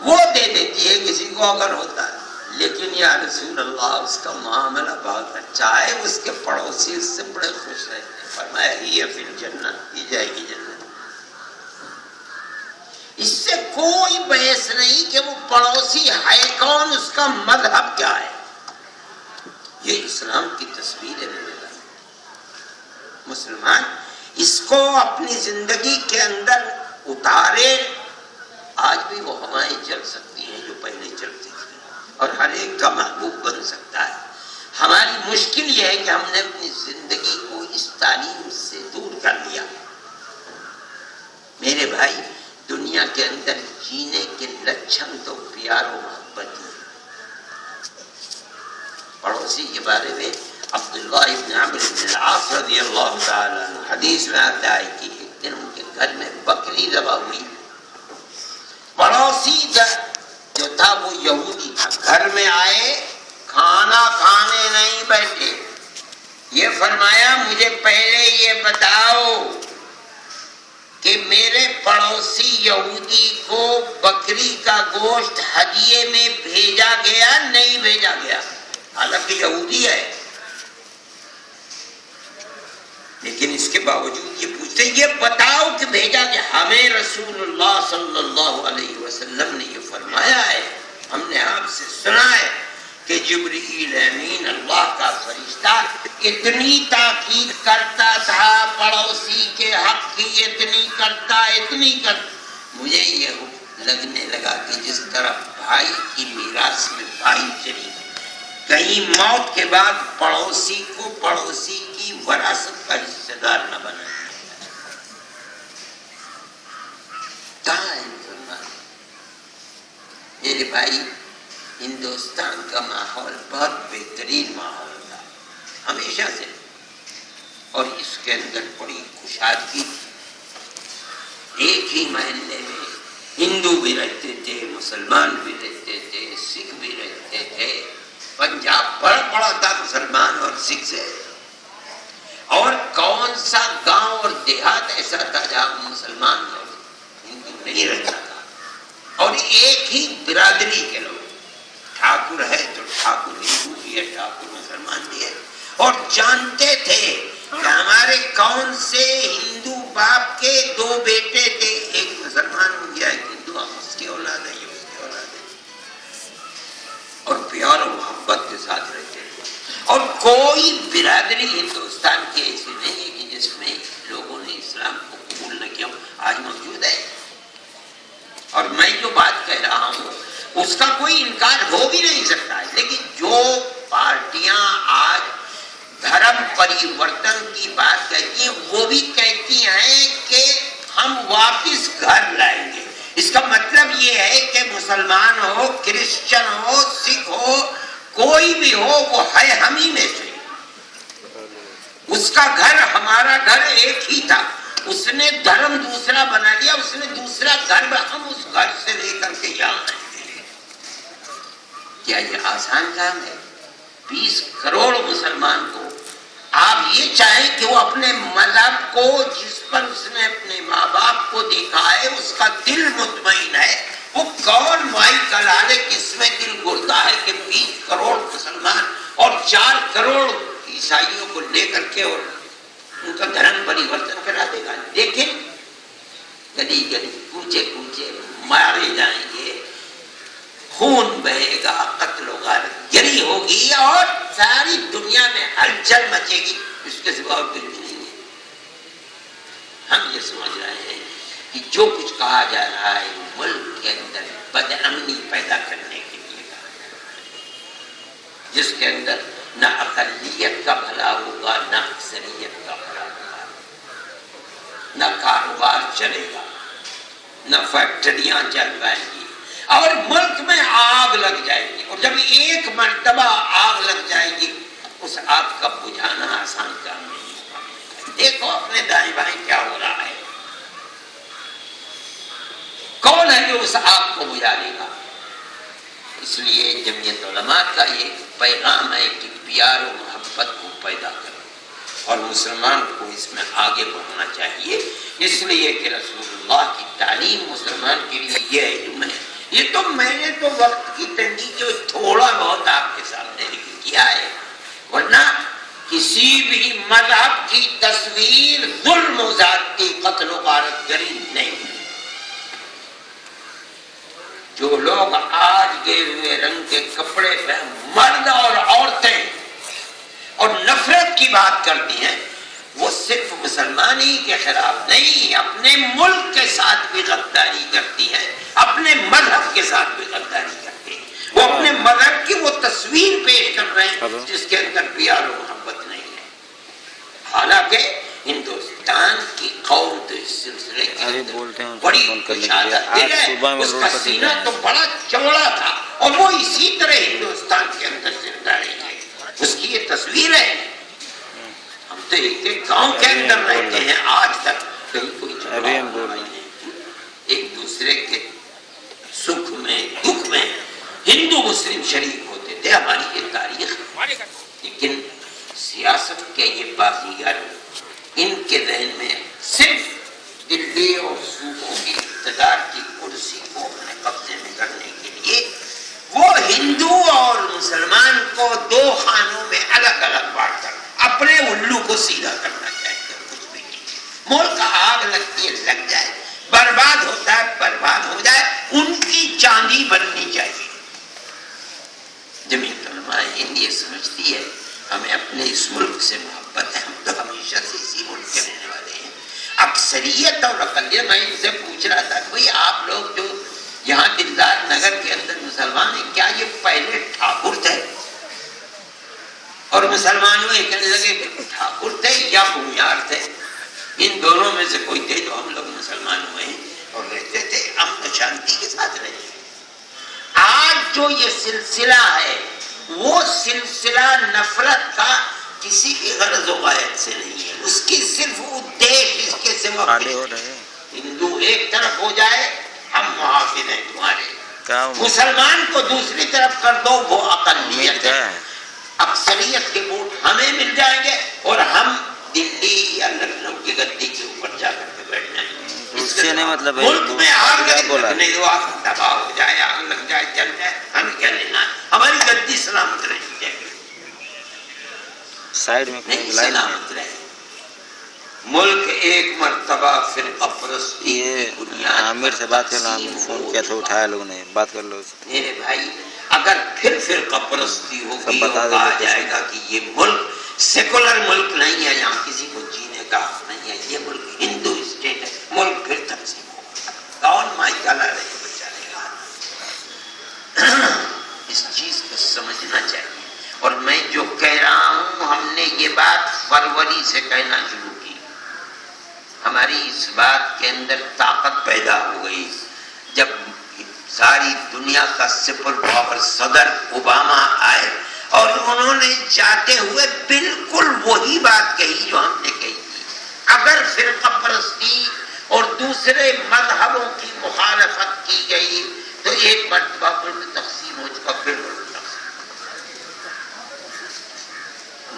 وہ دے دیتی ہے کسی کو اگر ہوتا ہے۔ لیکن یا رسول اللہ اس کا معاملہ بہت اچھا ہے، اس کے پڑوسی اس سے بڑے خوش رہتے ہیں، فرمایا ہی فی الجنت، کی جائے گی جنت۔ اس سے کوئی بحث نہیں کہ وہ پڑوسی ہے کون، اس کا مذہب کیا ہے، یہ اسلام کی تصویر ہے۔ مسلمان اس کو اپنی زندگی کے اندر اتارے، آج بھی وہ ہوائیں چل سکتی ہیں جو پہلے چلتی تھی، اور ہر ایک کا محبوب بن سکتا ہے۔ ہماری مشکل یہ ہے کہ ہم نے اپنی زندگی کو اس تعلیم سے دور کر دیا۔ میرے بھائی، دنیا کے اندر جینے کے لچھن تو پیار و محبت ہی۔ پڑوسی کے بارے میں عبداللہ ابن عمرو بن العاص رضی اللہ تعالیٰ عنہ حدیث میں آتا ہے کہ ایک دن ان کے گھر میں بکری ذبح ہوئی، پڑوسی جو تھا وہ یہودی تھا، گھر میں آئے، کھانا کھانے نہیں بیٹھے، یہ فرمایا مجھے پہلے یہ بتاؤ کہ میرے پڑوسی یہودی کو بکری کا گوشت ہدیے میں بھیجا گیا نہیں بھیجا گیا، حالانکہ یہودی ہے، لیکن اس کے باوجود یہ پوچھتے یہ بتاؤ کہ بھیجا گیا۔ ہمیں رسول اللہ صلی اللہ علیہ وسلم نے یہ فرمایا ہے، ہم نے آپ سے سنا ہے کہ جبرائیل امین اللہ کا فرشتہ اتنی تاکید کرتا تھا پڑوسی کے حق کی، اتنی کرتا، مجھے یہ لگنے لگا کہ جس طرح بھائی کی میراث میں بھائی چلی، کہیں موت کے بعد پڑوسی کو پڑوسی کی وراثت کا حصہ دار نہ بنا۔ کہاں ہے مسلمان؟ میرے بھائی، ہندوستان کا ماحول بہت بہترین ماحول تھا ہمیشہ سے، اور اس کے اندر بڑی کشادگی، ایک ہی محلے میں ہندو بھی رہتے تھے، مسلمان بھی رہتے تھے، سکھ بھی رہتے تھے۔ پنجاب بڑا بڑا تھا مسلمان اور سکھ سے، اور کون سا گاؤں اور دیہات ایسا تھا جہاں مسلمان اور ہندو نہیں رہتا تھا، اور ایک ہی برادری کے لوگ، ٹھاکر ہے تو ٹھاکر ہندو بھی ہے، ٹھاکر مسلمان بھی ہے، اور جانتے تھے کہ ہمارے کون سے ہندو باپ کے دو بیٹے تھے، ایک مسلمان ہو گیا، ایک ہندو، ہم اس کی اولاد ہے، یہ اس کی اولاد ہے، اور پیار و محبت کے ساتھ رہتے ہیں۔ اور کوئی برادری ہندوستان کی ایسی نہیں ہے کہ جس میں لوگوں نے اسلام کو قبول نہ کیا، آج موجود ہے۔ اور میں جو بات کہہ رہا ہوں اس کا کوئی انکار ہو بھی نہیں سکتا ہے، لیکن جو پارٹیاں آج دھرم پریورتن کی بات کہتی ہیں، وہ بھی کہتی ہیں کہ ہم واپس گھر لائیں گے۔ اس کا مطلب یہ ہے کہ مسلمان ہو، کرسچن ہو، سکھ ہو، کوئی بھی ہو، وہ ہے ہم ہی میں سے۔ اس کا گھر ہمارا گھر ایک ہی تھا، اس نے دھرم دوسرا بنا لیا، اس نے دوسرا گھر، ہم اس گھر سے لے کر کے یہاں آئیں گے۔ کیا یہ آسان کام ہے؟ 20 کروڑ مسلمان کو آپ یہ چاہیں کہ وہ اپنے مذہب کو، جس پر اس نے اپنے ماں باپ کو دیکھا ہے، اس کا دل مطمئن ہے، وہ کون مائی کلالے کس میں دل گرتا ہے کہ 20 کروڑ مسلمان اور 4 کروڑ عیسائیوں کو لے کر کے اور ان کا دھرم پریورتن کرا دے گا۔ لیکن گلی گلی، کوچے کوچے مارے جائیں گے، خون بہے گا، قتل و غارت گری ہوگی، اور ساری دنیا میں ہلچل مچے گی، اس کے سوا اور کچھ بھی نہیں ہے۔ ہم یہ سمجھ رہے ہیں کہ جو کچھ کہا جا رہا ہے وہ ملک کے اندر بد امنی پیدا کرنے کے لیے کہا جا رہا ہے، جس کے اندر نہ اقلیت کا بھلا ہوگا، نہ اکثریت کا بھلا ہوگا، نہ کاروبار چلے گا، نہ فیکٹریاں چل پائیں گی، اور ملک میں آگ لگ جائے گی۔ اور جب ایک مرتبہ آگ لگ جائے گی، اس آگ کا بجھانا آسان کام نہیں ہوگا۔ دیکھو اپنے دائیں بائیں کیا ہو رہا ہے، کون ہے جو اس آگ کو بجھا لے گا؟ اس لیے جمعیت علماء کا یہ پیغام ہے کہ پیار و محبت کو پیدا کرو، اور مسلمان کو اس میں آگے بڑھنا چاہیے، اس لیے کہ رسول اللہ کی تعلیم مسلمان کے لیے یہ علم ہے۔ یہ تو میں نے تو وقت کی تنگی جو تھوڑا بہت آپ کے سامنے ذکر کیا ہے، ورنہ کسی بھی مذہب کی تصویر ظلم و زیادتی، قتل و غارت گری نہیں ہے۔ جو لوگ آج گئے ہوئے رنگ کے کپڑے پہن، مرد اور عورتیں، اور نفرت کی بات کرتی ہیں، وہ صرف مسلمانی کے خلاف نہیں، اپنے ملک کے ساتھ بھی غداری کرتی ہیں، اپنے مذہب کے ساتھ بھی غداری کرتی ہیں۔ وہ اپنے مذہب کی وہ تصویر پیش کر رہے ہیں جس کے اندر پیار و محبت نہیں ہے، حالانکہ ہندوستان کی قوم تو اس سلسلے کی بڑی کشادت دل ہے، اس کا سینہ تو بڑا چوڑا تھا، اور وہ اسی طرح ہندوستان کے اندر زندہ رہی ہے۔ اس کی یہ تصویر ہے۔ ہم تو ایک گاؤں کے اندر رہتے ہیں، آج تک کہیں کوئی ایک دوسرے کے سکھ میں دکھ میں ہندو مسلم شریک ہوتے تھے، ہماری یہ تاریخ ہے۔ لیکن سیاست کے یہ بازیگر، ان کے ذہن میں صرف دلی اور صوبوں کی اقتدار کی کرسی کو اپنے قبضے میں کرنے کے لیے وہ ہندو اور مسلمان کو 2 خانوں میں الگ الگ بانٹ کر اپنے الو کو سیدھا کرنا چاہتے ہیں۔ کچھ بھی نہیں، ملک آگ لگتی ہے لگ جائے، برباد ہوتا ہے برباد ہو جائے، ان کی چاندی بننی چاہیے۔ جمعیت علماء ہند یہ سمجھتی ہے ہمیں اپنے اس ملک سے محبت ہے، ہم تو ہمیشہ سے اسی ملک کے رہنے والے ہیں۔ اکثریت اور اقلیت، میں ان سے پوچھ رہا تھا کہ بھئی آپ لوگ جو یہاں دلدار نگر کے اندر مسلمان ہیں، کیا یہ پہلے ٹھاکر تھے؟ اور مسلمان ہوئے، کہنے لگے کہ ٹھاکر تھے یا بھومیار تھے، ان دونوں میں سے کوئی تھے، جو ہم لوگ مسلمان ہوئے ہیں اور رہتے تھے۔ یہ سلسلہ ہے وہ سلسلہ نفرت کا کسی بھی غرض و غایت سے نہیں ہے، اس کی صرف ادیش اس کے سوا ہندو ایک طرف ہو جائے ہم محافظ ہیں تمہارے، مسلمان کو دوسری طرف کر دو وہ اقلیت ہے، اکثریت کے ووٹ ہمیں مل جائیں گے اور ہم دلی یا لکھنؤ کی گدی کے اوپر جا کر کے بیٹھ جائیں گے، اس سے نہیں مطلب ملک میں آگ لگنے دو، آگ تباہ ہو جائے، آگ لگ جائے، جل جائے، ہم کیا لینا ہے، ہماری گدی سلامت رہنی چاہیے، سائیڈ میں نہیں سلامت رہے۔ ملک ایک مرتبہ فرقہ پرستی عامر سے بات کرنا، فون کیا تھا اٹھایا لوگوں نے، بات کر لو میرے بھائی، اگر پھر فرقہ پرستی ہوگی اور کہا جائے گا کہ یہ ملک سیکولر ملک نہیں ہے، یہاں کسی کو جینے کا حق نہیں ہے، یہ ملک ہندو اسٹیٹ ہے، ملک پھر تقسیم ہوگا، کون مائی کالا رہے بچانے گا؟ اس چیز کو سمجھنا چاہیے۔ اور میں جو کہہ رہا ہوں، ہم نے یہ بات فروری سے کہنا شروع کی، ہماری اس بات کے اندر طاقت پیدا ہو گئی جب ساری دنیا کا سپر پاور صدر اوباما آئے اور انہوں نے چاہتے ہوئے بالکل وہی بات کہی جو ہم نے کہی تھی، اگر فرقہ پرستی اور دوسرے مذہبوں کی مخالفت کی گئی تو ایک مرتبہ ملک تقسیم ہو چکا، پھر ملک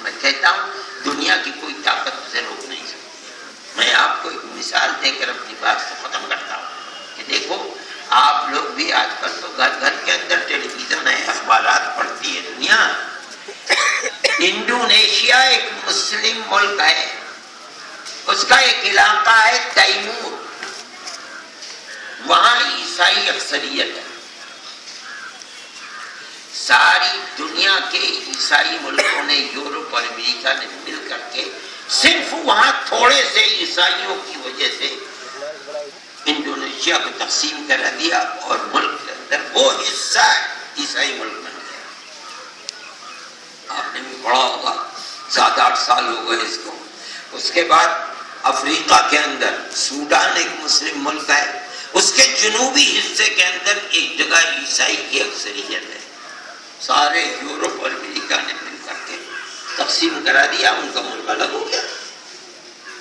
میں کہتا ہوں دنیا کی کوئی طاقت اسے روک نہیں سکتی۔ میں آپ کو ایک مثال دے کر اپنی بات کو ختم کرتا ہوں کہ دیکھو آپ لوگ بھی آج کل تو گھر گھر کے اندر ٹیلی ویژن ہے، اخبارات پڑھتی ہے دنیا۔ انڈونیشیا ایک مسلم ملک ہے، اس کا ایک علاقہ ہے تیمور، وہاں عیسائی اکثریت ہے، ساری دنیا کے عیسائی ملکوں نے، یورپ اور امریکہ نے مل کر کے صرف وہاں تھوڑے سے عیسائیوں کی وجہ سے انڈونیشیا کو تقسیم کرا دیا اور ملک کے اندر وہ حصہ عیسائی ملک بن گیا۔ آپ نے بھی پڑھا ہوگا، 7-8 سال ہو گئے اس کو۔ اس کے بعد افریقہ کے اندر سوڈان ایک مسلم ملک ہے، اس کے جنوبی حصے کے اندر ایک جگہ عیسائی کی اکثریت ہے، سارے یورپ اور امریکہ نے مل کر کے تقسیم کرا دیا، ان کا ملک الگ ہو گیا۔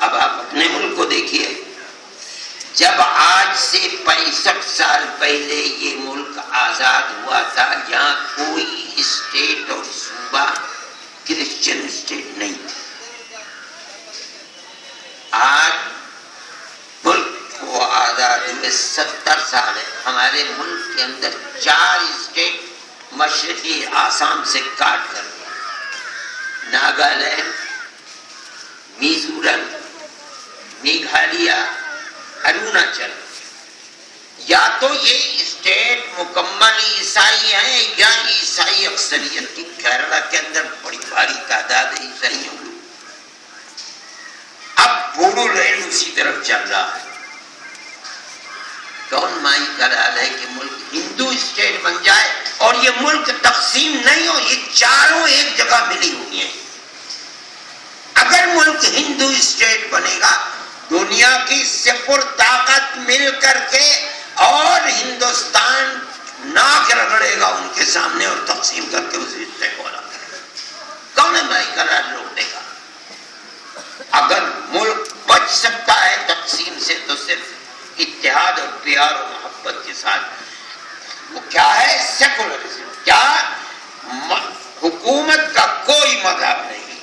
اب آپ اپنے ملک کو دیکھیے، جب آج سے 65 سال پہلے یہ ملک آزاد ہوا تھا، یہاں کوئی اسٹیٹ اور صوبہ کرسچن اسٹیٹ نہیں تھی۔ آج ملک کو آزاد ہوئے 70 سال ہے، ہمارے ملک کے اندر 4 اسٹیٹ مشرقی آسام سے کاٹ کر ناگالینڈ، میزورم، میگھالیہ، اروناچل، یا تو یہ اسٹیٹ مکمل عیسائی ہیں یا عیسائی اکثریت کی۔ کیرلا کے اندر بڑی بھاری تعداد ہے عیسائیوں کی۔ اب بوڈو لینڈ اسی طرف چل رہا ہے۔ کون مائی کا خیال ہے کہ ملک ہندو اسٹیٹ بن جائے اور یہ ملک تقسیم نہیں ہو، یہ چاروں ایک جگہ ملی ہوئی ہیں۔ اگر ملک ہندو اسٹیٹ بنے گا، دنیا کی سپر طاقت مل کر کے اور ہندوستان ناک رگڑے گا ان کے سامنے اور تقسیم کر کے اس رشتے کو الگ کرے گا۔ کون ہے بھائی قرار روکنے کا؟ اگر ملک بچ سکتا ہے تقسیم سے تو صرف اتحاد اور پیار اور محبت کے ساتھ۔ وہ کیا ہے؟ سیکولرزم۔ کیا؟ حکومت کا کوئی مذہب نہیں،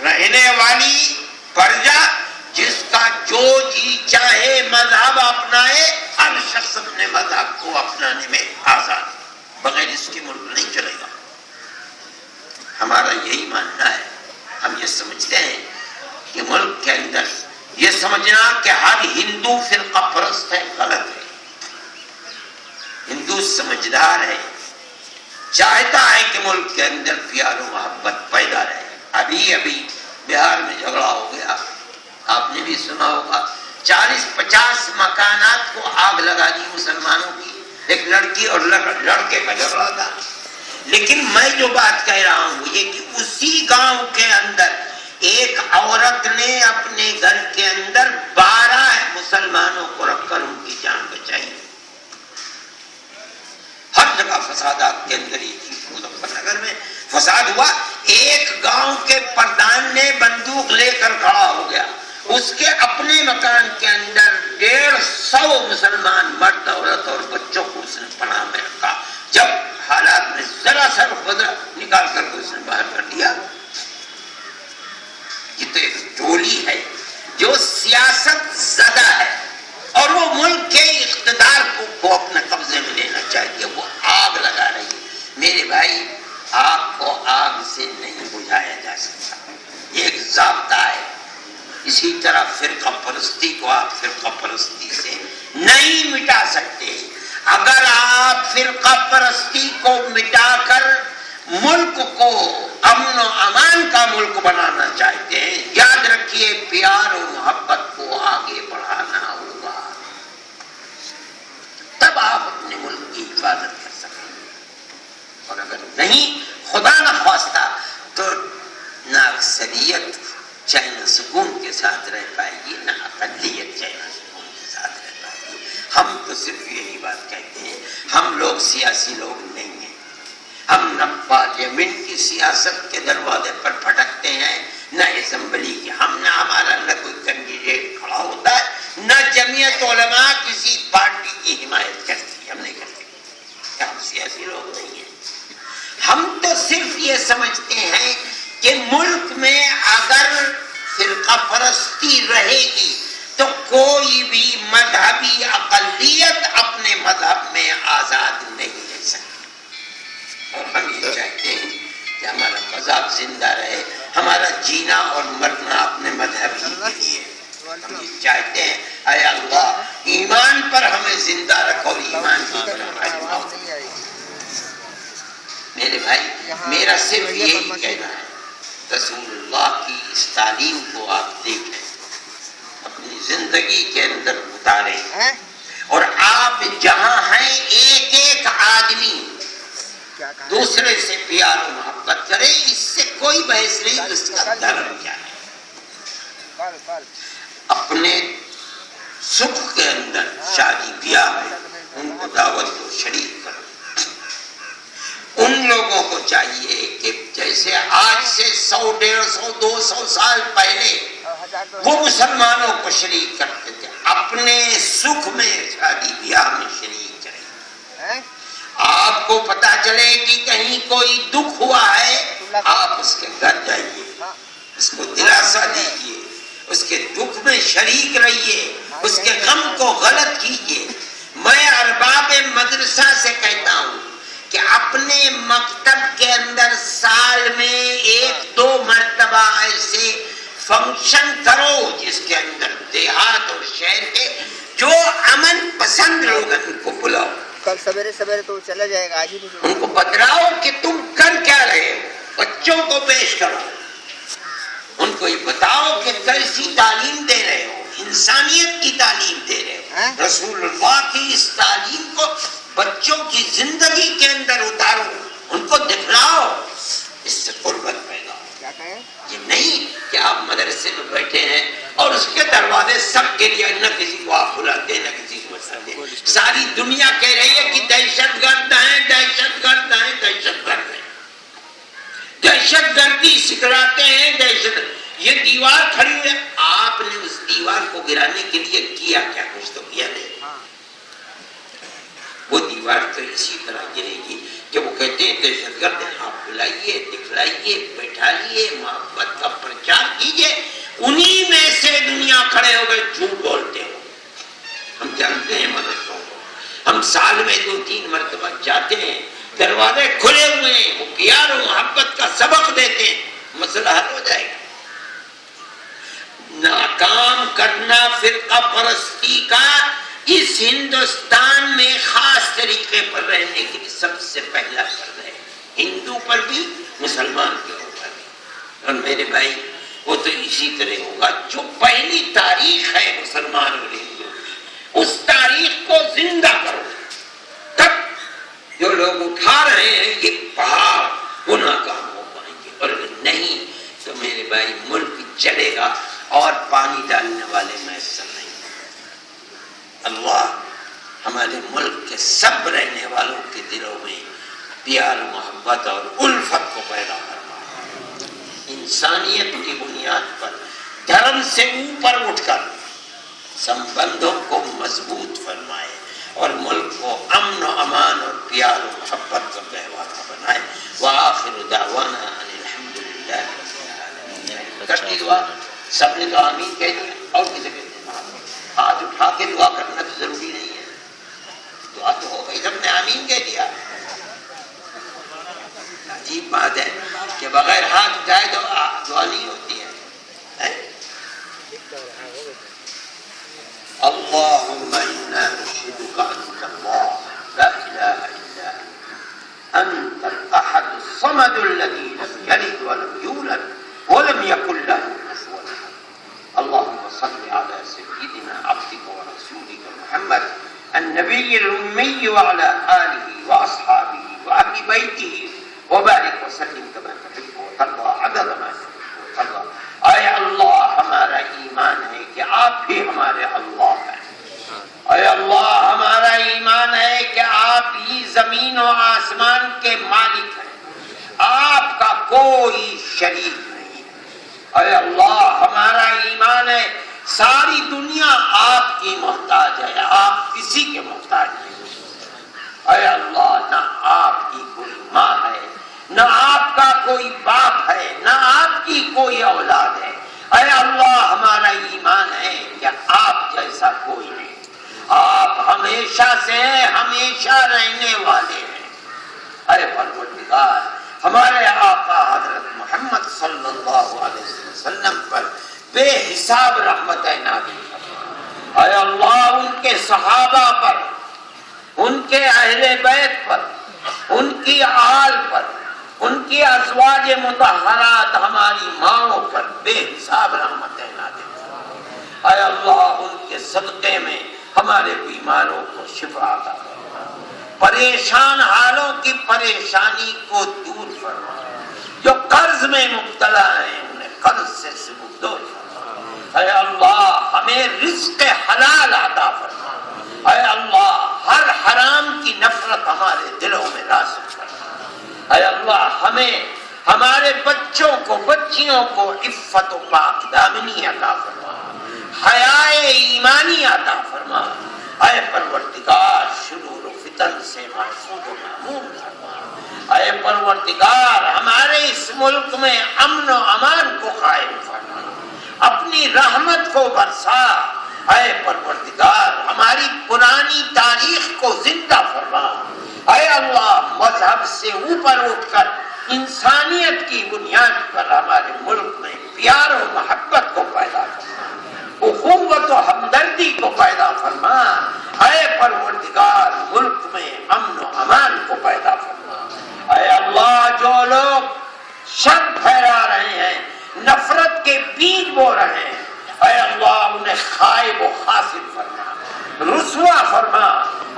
رہنے والی پرجا جس کا جو جی چاہے مذہب اپنائے، ہر شخص اپنے مذہب کو اپنانے میں آزاد، بغیر اس کے ملک نہیں چلے گا۔ ہمارا یہی ماننا ہے۔ ہم یہ سمجھتے ہیں کہ ملک کے اندر یہ سمجھنا کہ ہر ہندو فرقہ پرست ہے، غلط ہے۔ ہندو سمجھدار ہے، چاہتا ہے کہ ملک کے اندر پیار و محبت پیدا رہے۔ ابھی بہار میں جھگڑا ہو گیا، آپ نے بھی سنا ہوگا، 40-50 مکانات کو آگ لگا دی مسلمانوں کی، ایک لڑکی اور لڑکے کا جھگڑا تھا۔ لیکن میں جو بات کہہ رہا ہوں یہ کہ اسی گاؤں کے اندر ایک عورت نے اپنے گھر کے اندر 12 مسلمانوں کو رکھ کر ان کی جان بچائی۔ ہر جگہ فسادات کے کے اندر یہ چیز مظفر نگر میں فساد ہوا. ایک گاؤں کے پردان نے بندوق لے کر کھڑا ہو گیا, اس کے اپنے مکان کے اندر 150 مسلمان مرد عورت اور بچوں کو اس نے پناہ میں رکھا. جب حالات میں ذرا سر قدرت نکال کر کے اس نے باہر کر دیا. یہ تو ایک ٹولی ہے جو سیاست زدہ ہے اور وہ ملک کے اقتدار کو اپنے قبضے میں لینا چاہتی ہے. وہ آگ لگا رہی ہے. میرے بھائی, آگ کو آگ سے نہیں بجھایا جا سکتا, یہ ایک ضابطہ ہے. اسی طرح فرقہ پرستی کو آپ فرقہ پرستی سے نہیں مٹا سکتے. اگر آپ فرقہ پرستی کو مٹا کر ملک کو امن و امان کا ملک بنانا چاہتے ہیں, یاد رکھیے پیار و محبت کو آگے بڑھانا ہوگا, تب آپ اپنے ملک کی حفاظت کر سکیں گے. اور اگر نہیں, خدا نہ خواستہ, تو نہ اکثریت چین سکون کے ساتھ رہ پائے گی, نہ اقلیت چین سکون کے ساتھ رہ پائے گی. ہم تو صرف یہی بات کہتے ہیں, ہم لوگ سیاسی لوگ نہیں ہیں. ہم نہ پارلیمنٹ کی سیاست کے دروازے پر پھٹکتے ہیں, نہ اسمبلی کی. ہمارا نہ کوئی کینڈیڈیٹ کھڑا ہوتا ہے, نہ جمعیت علماء کسی پارٹی کی حمایت کرتی ہے. ہم نہیں کرتے, ہم سیاسی لوگ نہیں ہیں. ہم تو صرف یہ سمجھتے ہیں کہ ملک میں اگر فرقہ پرستی رہے گی تو کوئی بھی مذہبی اقلیت اپنے مذہب میں آزاد نہیں رہ سکتی. اور ہم یہ چاہتے ہیں کہ ہمارا مذہب زندہ رہے, ہمارا جینا اور مرنا اپنے مذہب ہی کے لیے. ہم یہ چاہتے ہیں اے اللہ ایمان پر ہمیں زندہ رکھو, ایمان کی طرف رکھو. میرے بھائی, میرا صرف یہی کہنا ہے, رسول اللہ کی اس تعلیم کو آپ دیکھیں, اپنی زندگی کے اندر اتاریں, اور آپ جہاں ہیں ایک ایک آدمی دوسرے سے پیار و محبت کرے. اس سے کوئی بحث نہیں اس کا دھرم کیا ہے. اپنے سکھ کے اندر شادی بیاہ میں ان کو دعوت کو شریک کرو. ان لوگوں کو چاہیے کہ جیسے آج سے 100 150 200 سال پہلے وہ مسلمانوں کو شریک کرتے تھے, اپنے سکھ میں شادی بیاہ میں شریک کریں. آپ کو پتا چلے کہ کہیں کوئی دکھ ہوا ہے, آپ اس کے گھر جائیے, اس کو دلاسا دیجیے, اس کے دکھ میں شریک رہیے, اس کے غم کو غلط کیجیے. میں ارباب مدرسہ سے کہتا ہوں کہ اپنے مکتب کے اندر سال میں 1-2 مرتبہ ایسے فنکشن کرو جس کے اندر دیہات اور شہر کے جو امن پسند لوگ ہیں ان کو بلاؤ. کل سویرے سویرے تو چلا جائے گا, آج ہی ان کو بتلاؤ کہ تم کر کیا رہے ہو, بچوں کو پیش کرو, ان کو یہ بتاؤ کہ کیسی تعلیم دے رہے ہو, انسانیت کی تعلیم دے رہے ہو. رسول اللہ کی اس تعلیم کو بچوں کی زندگی کے اندر اتارو, ان کو دکھلاؤ, اس سے قربت پیدا ہو. یہ نہیں کہ آپ مدرسے میں بیٹھے ہیں اور اس کے دروازے سب کے لیے نہ کسی کو آپ بلاتے ہیں نہ کسی کو بتاتے ہیں. ساری دنیا کہہ رہی ہے کہ دہشت گرد ہیں, دہشت گرد ہیں, دہشت گرد ہیں, دہشت گردی سکھلاتے ہیں, دہشت. یہ دیوار کھڑی ہے, آپ نے اس دیوار کو گرانے کے لیے کیا کیا؟ کچھ تو کیا نہیں. وہ دیوار تو اسی طرح گرے گی کہ وہ کہتے ہیں دہشت گرد ہیں. آپ بلائیے, دکھلائیے, بیٹھائیے, محبت کا پرچار کیجیے. انہی میں سے دنیا کھڑے ہو گئے جھوٹ بولتے ہو. ہم جانتے ہیں مدرسوں کو, ہم سال میں 2-3 مرتبہ جاتے ہیں, دروازے کھلے ہوئے ہیں, وہ پیار و محبت کا سبق دیتے ہیں, مسئلہ حل ہو جائے گا. ناکام کرنا فرقہ پرستی کا اس ہندوستان میں خاص طریقے پر رہنے کے لیے سب سے پہلا فرض ہے, ہندو پر بھی مسلمان کے اوپر بھی. اور میرے بھائی وہ تو اسی طرح ہوگا جو پہلی تاریخ ہے مسلمان اور ہندو, اس تاریخ کو زندہ کرو, تب جو لوگ اٹھا رہے ہیں یہ پہاڑ وہ ناکام ہو پائیں گے. اور نہیں تو میرے بھائی ملک چلے گا اور پانی ڈالنے والے میسر نہیں. اللہ ہمارے ملک کے سب رہنے والوں کے دلوں میں پیار محبت اور الفت کو پیدا فرمائے، انسانیت کی بنیاد پر دھرم سے اوپر اٹھ کر سمبندوں کو مضبوط فرمائے اور ملک کو امن و امان اور پیار و محبت کا گہوارہ بنائے۔ وآخر دعوانا ان الحمد للہ رب العالمین۔ کٹی دعا سب نے تو آمین کہہ دیا، اور کسے کہتے ہیں؟ ہاتھ اٹھا کے دعا کرنا تو ضروری نہیں ہے، دعا تو ہو گئی، سب نے آمین کہہ دیا۔ عجیب بات ہے کہ بغیر ہاتھ اٹھائے تو دعا نہیں ہوتی ہے۔ اللہم انا نشہدک انت اللہ لا الہ الا انت الاحد الصمد الذی لم یلد ولم یولد ولم یکن له کفوا احد۔ اللہم صل علی سیدنا عبدک ورسولک محمد النبی الأمی وعلى آلہ واصحابہ واہل بیتہ وبارک وسلم کما تحب وترضى عدد ما تحب وترضى۔ اے اللہ ہمارا ایمان ہے کہ آپ ہی ہمارے اللہ ہیں۔ اے اللہ ہمارا ایمان ہے کہ آپ ہی زمین و آسمان کے مالک ہیں، آپ کا کوئی شریک نہیں ہے۔ اے اللہ ہمارا ایمان ہے ساری دنیا آپ کی محتاج ہے، آپ کسی کے محتاج نہیں۔ اے اللہ نہ آپ کی کوئی ماں ہے، نہ آپ کا کوئی باپ ہے، نہ آپ کی کوئی اولاد ہے۔ اے اللہ ہمارا ایمان ہے کہ آپ جیسا کوئی نہیں، آپ ہمیشہ سے ہمیشہ رہنے والے ہیں۔ اے پروردگار ہمارے آقا حضرت محمد صلی اللہ علیہ وسلم پر بے حساب رحمت نازل فرما۔ اے اللہ ان کے صحابہ پر، ان کے اہل بیت پر، ان کی آل پر، ان کی ازواج مطہرات ہماری ماؤں پر بے حساب رحمت نازل فرما۔ اے اللہ ان کے صدقے میں ہمارے بیماروں کو شفا عطا فرما، پریشان حالوں کی پریشانی کو دور فرما، جو قرض میں مبتلا ہیں انہیں قرض سے سبکدور فرما۔ اے اللہ ہمیں رزق حلال عطا فرما۔ اے اللہ ہر حرام کی نفرت ہمارے دلوں میں راسخ فرما۔ اے اللہ ہمیں ہمارے بچوں کو بچیوں کو عفت و پاک دامنی عطا فرما، حیائے ایمانی عطا فرما۔ اے پروردگار شرور و فتن سے محفوظ و محمود فرما۔ اے پروردگار ہمارے اس ملک میں امن و امان کو قائم فرما، اپنی رحمت کو برسا۔ اے پروردگار ہماری پرانی تاریخ کو زندہ فرما۔ اے اللہ مذہب سے اوپر اٹھ کر انسانیت کی بنیاد پر ہمارے ملک میں پیار و محبت کو پیدا فرما، اخوت و ہمدردی کو پیدا فرما۔ اے پروردگار ملک میں امن و امان کو پیدا فرما۔ اے اللہ جو لوگ شر پھیلا رہے ہیں، نفرت کے بیج بو رہے ہیں، اے اللہ انہیں خائب و خاسر فرما، رسوا فرما۔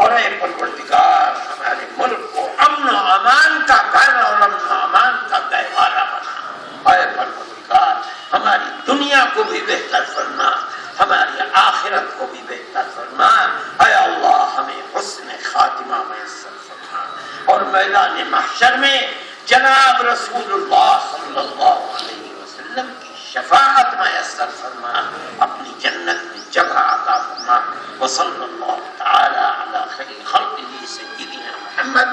اور اے پروردگار ہمارے ملک کو امن و امان کا گھر اور امن و امان کا گہوارہ بنا۔ اے پروردگار ہماری دنیا کو بھی بہتر فرما، ہماری آخرت کو بھی بہتر فرما۔ اے اللہ ہمیں حسن خاتمہ میسر فرما، اور میدان محشر میں جناب رسول اللہ صلی اللہ علیہ وسلم کی شفاعت میسر فرما، اپنی جنت میں جگہ عطا فرما۔ وصلی اللہ تعالی علی خیر خلقہ سیدنا محمد